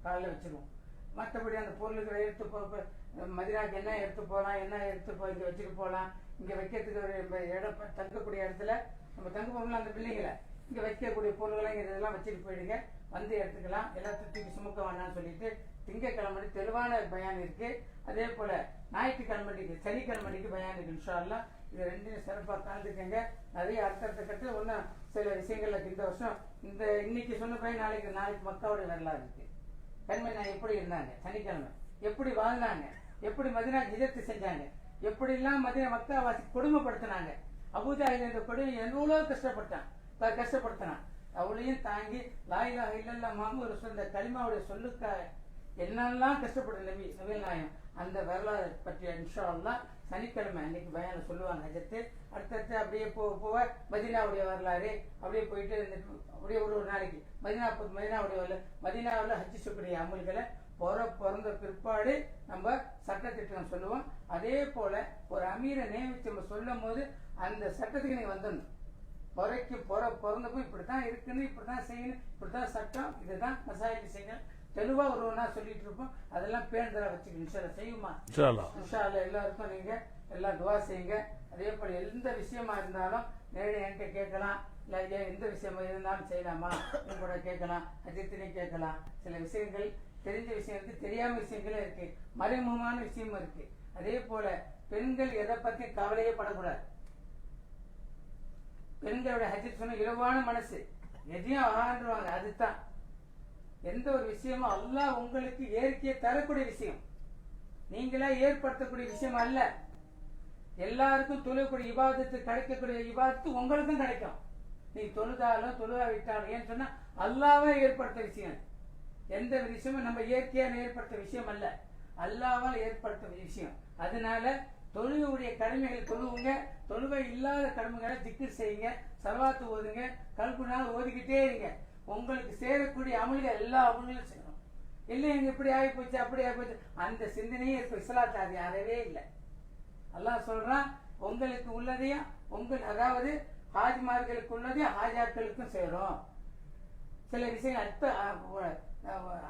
Speaker 2: காலையில் வச்சிருவோம். மற்றபடி அந்த பொருளுக்கு எடுத்து மதினாக்கு என்ன எடுத்து போகலாம், என்ன எடுத்து இங்கே வச்சுட்டு போகலாம், இங்கே வைக்கிறதுக்கு இடம் தங்கக்கூடிய இடத்துல நம்ம தங்க போகலாம். அந்த பிள்ளைங்களை இங்கே வைக்கக்கூடிய பொருள்களை இதெல்லாம் வச்சுட்டு போயிடுங்க, வந்து எடுத்துக்கலாம். எல்லாத்தையும் தூக்கி சுமக்க வேண்டாம்னு சொல்லிட்டு திங்கக்கிழமை தெளிவான பயான் இருக்கு. அதே போல ஞாயிற்றுக்கிழமைக்கு சனிக்கிழமைக்கு பயான் இருக்கு இன்ஷா அல்லாஹ். இது ரெண்டையும் சிறப்பாக கலந்துக்கங்க. நிறைய அடுத்தடுத்த கட்டத்தில் ஒன்றும் சில விஷயங்கள்ல இந்த வருஷம் இன்னைக்கு சொன்ன பையன் நாளைக்கு மக்காவுடைய வரலாறு இருக்கு. கண்மணி எப்படி இருந்தாங்க, சனிக்கிழமை எப்படி வாழ்ந்தாங்க, எப்படி மதினா ஹிஜ்ரத் செஞ்சாங்க, எப்படி எல்லாம் மதினா மக்காவாசி கொடுமைப்படுத்தினாங்க. அபூஜஹல் இந்த கொடுமை எவ்வளோ கஷ்டப்படுத்தினான். அவளையும் தாங்கி லா இலாஹ இல்லல்லாஹ் முஹம்மது ரசூலுல்லாஹ் இந்த கலிமாவுடைய சொல்லுக்காக என்னெல்லாம் கஷ்டப்பட்ட நபிகள் நாயகம் அந்த வரலாறு பற்றி இன்ஷா அல்லாஹ் சனிக்கிழமை அன்னைக்கு பயானை சொல்லுவாங்க. ஹஜ்ரத்து அடுத்தடுத்து அப்படியே போக மதீனாவுடைய வரலாறு அப்படியே போயிட்டு அப்படியே ஒரு நாளைக்கு மதீனாவுடைய வரலாறு, மதீனாவில் ஹஜ் சுக்ரிய அமல்களை பிறந்த பிற்பாடு நம்ம சட்டத்திட்டம் சொல்லுவோம். அதே போல ஒரு அமீரை நியமித்து நம்ம சொல்லும் போது அந்த சட்டத்துக்கு நீ வந்துடணும். பிறந்தப்போ இப்படித்தான் இருக்குன்னு, இப்படித்தான் செய்யணும், இப்படித்தான் சட்டம், இதுதான் மசாயில் செய்யணும், தெளிவா ஒருவனா சொல்லிட்டு இருப்போம். அதெல்லாம் பேணுதலா வச்சுக்கணும். செய்யுமா இன்ஷா அல்லாஹ். எல்லாருக்கும் நீங்க எல்லாம் துவா செய்யுங்க. அதே போல எந்த விஷயமா இருந்தாலும் நேரடி என்கிட்ட கேட்கலாம். இல்லை எந்த விஷயமா இருந்தாலும் செய்யலாமா கூட கேட்கலாம், அஜித்தினையும் கேட்கலாம். சில விஷயங்கள் தெரிஞ்ச விஷயம் இருக்கு, தெரியாம விஷயங்களே இருக்கு, மறைமுகமான விஷயமும் இருக்கு. அதே போல பெண்கள் எதை பத்தி கவலையே படக்கூடாது. பெண்களோட ஹஜ்ஜத் சொன்ன இலவான மனசு, எதையும் ஆண்டுவாங்க. அதுதான் எந்த ஒரு விஷயமும் அல்லாஹ் உங்களுக்கு இயற்கையை தரக்கூடிய விஷயம், நீங்களா ஏற்படுத்தக்கூடிய விஷயம் அல்ல. எல்லாருக்கும் தொழக்கூடிய இபாதத்து கிடைக்கக்கூடிய இபாதத்து உங்களுக்கும் கிடைக்கும். நீ தொழுதாலும் தொழுதா விட்டாலும், ஏன்னு சொன்னா அல்லாவே ஏற்படுத்த விஷயம். எந்த விஷயமும் நம்ம இயற்கையான ஏற்படுத்த விஷயம் அல்ல, அல்லாவால் ஏற்படுத்த விஷயம். அதனால தொழுகையுடைய கடமைகள் தொழுவுங்க, தொழுகை இல்லாத கடமைகளை திக்ர் செய்யுங்க, சலவாத்து ஓதுங்க, கல்புனால ஓதிக்கிட்டே இருங்க. உங்களுக்கு சேரக்கூடிய அமல்கள் எல்லா அமல்களும் செய்யணும். இல்லை எங்க இப்படி ஆகி போச்சு அப்படி ஆகி போச்சு அந்த சிந்தனையே இப்ப இஸ்லாத்து அது அறவே இல்லை. அல்லாஹ் சொல்றான், உங்களுக்கு உள்ளதையும் அதாவது ஹாஜிமார்களுக்கு உள்ளதையும் ஹாஜாக்களுக்கும் சேரும். சில விஷயங்கள்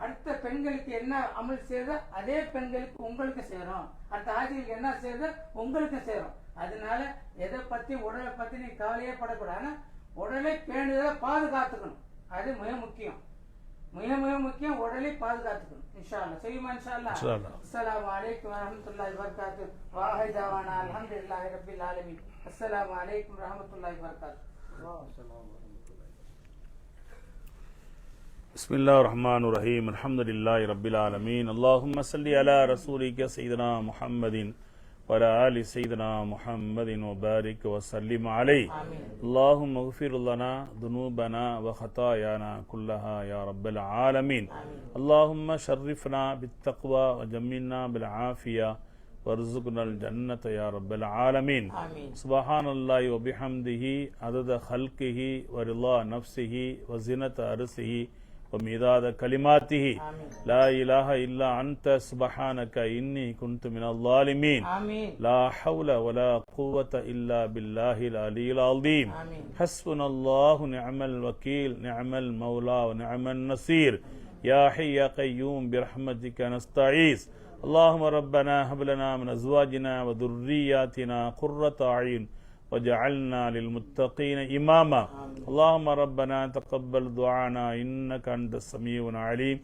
Speaker 2: அடுத்த பெண்களுக்கு என்ன அமல் செய்தோ அதே பெண்களுக்கு உங்களுக்கு சேரும், அடுத்த ஆஜிகளுக்கு என்ன செய்தோ உங்களுக்கும் சேரும். அதனால எதை பத்தி உடலை பத்தி நீ கவலையே படக்கூடாது. உடலை பேணுதலை பாதுகாத்துக்கணும், அது மிக முக்கியம், மிக மிக முக்கியம். உடலை பாதுகாத்துக்கணும். இன்ஷா அல்லாஹ் செய்யுமா? இன்ஷா அல்லாஹ். அஸ்ஸலாமு அலைக்கும் வரஹ்மத்துல்லாஹி வபரகாத்துஹு. வாஹி தவானா அல்ஹம்துலில்லாஹி ரப்பில் ஆலமீன். அஸ்ஸலாமு அலைக்கும் வரஹ்மத்துல்லாஹி வபரகாத்துஹு.
Speaker 1: பிஸ்மில்லாஹிர் ரஹ்மானிர் ரஹீம். அல்ஹம்துலில்லாஹி ரப்பில் ஆலமீன். அல்லாஹும்ம ஸல்லி அலா ரசூலிக ஸையிதுனா முஹம்மதின் வஅலா ஆலி ஸையிதுனா முஹம்மதின் வபாரிக் வஸல்லிம் அலைஹி. அல்லாஹும்ம இக்ஃபிர் லனா துனூபனா வ ஹதாயானா குல்லஹா யா ரப்பல் ஆலமீன். அல்லாஹும்ம ஷர்ரிஃப்னா பித்தக்வா வ ஜம்மின்னா பில் ஆஃபியா வர்ஸுக்னல் ஜன்னத யா ரப்பல் ஆலமீன். சுப்ஹானல்லாஹி வ பிஹம்திஹி அதத ஹல்கிஹி வ ரிலா நஃப்ஸிஹி வ ஸினத அர்ஸிஹி ومداد كلماته لا إله إلا أنت سبحانك إني كنت من الظالمين. لا حول ولا قوة إلا بالله العلي العظيم. حسبنا الله نعم الوكيل نعم المولى ونعم النصير. يا حي يا قيوم برحمتك نستعيذ. اللهم ربنا هب لنا من أزواجنا وذرياتنا قرة أعين وجعلنا للمتقين إماما. اللهم ربنا تقبل دعانا إنك أنت السميع العليم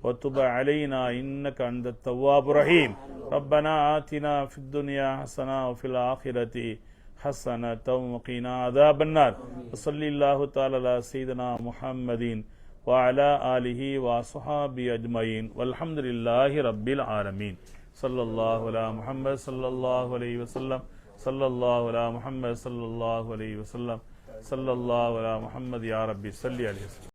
Speaker 1: وتب علينا إنك أنت التواب الرحيم. ربنا آتنا في الدنيا حسنة وفي الآخرة حسنة وقنا عذاب النار. وصلى الله تعالى على سيدنا محمد وعلى آله وصحبه أجمعين والحمد لله رب العالمين. صلى الله على محمد صلى الله عليه وسلم. صلى الله على محمد صلى الله عليه وسلم. صلى الله على محمد يا ربي صلي عليه وسلم.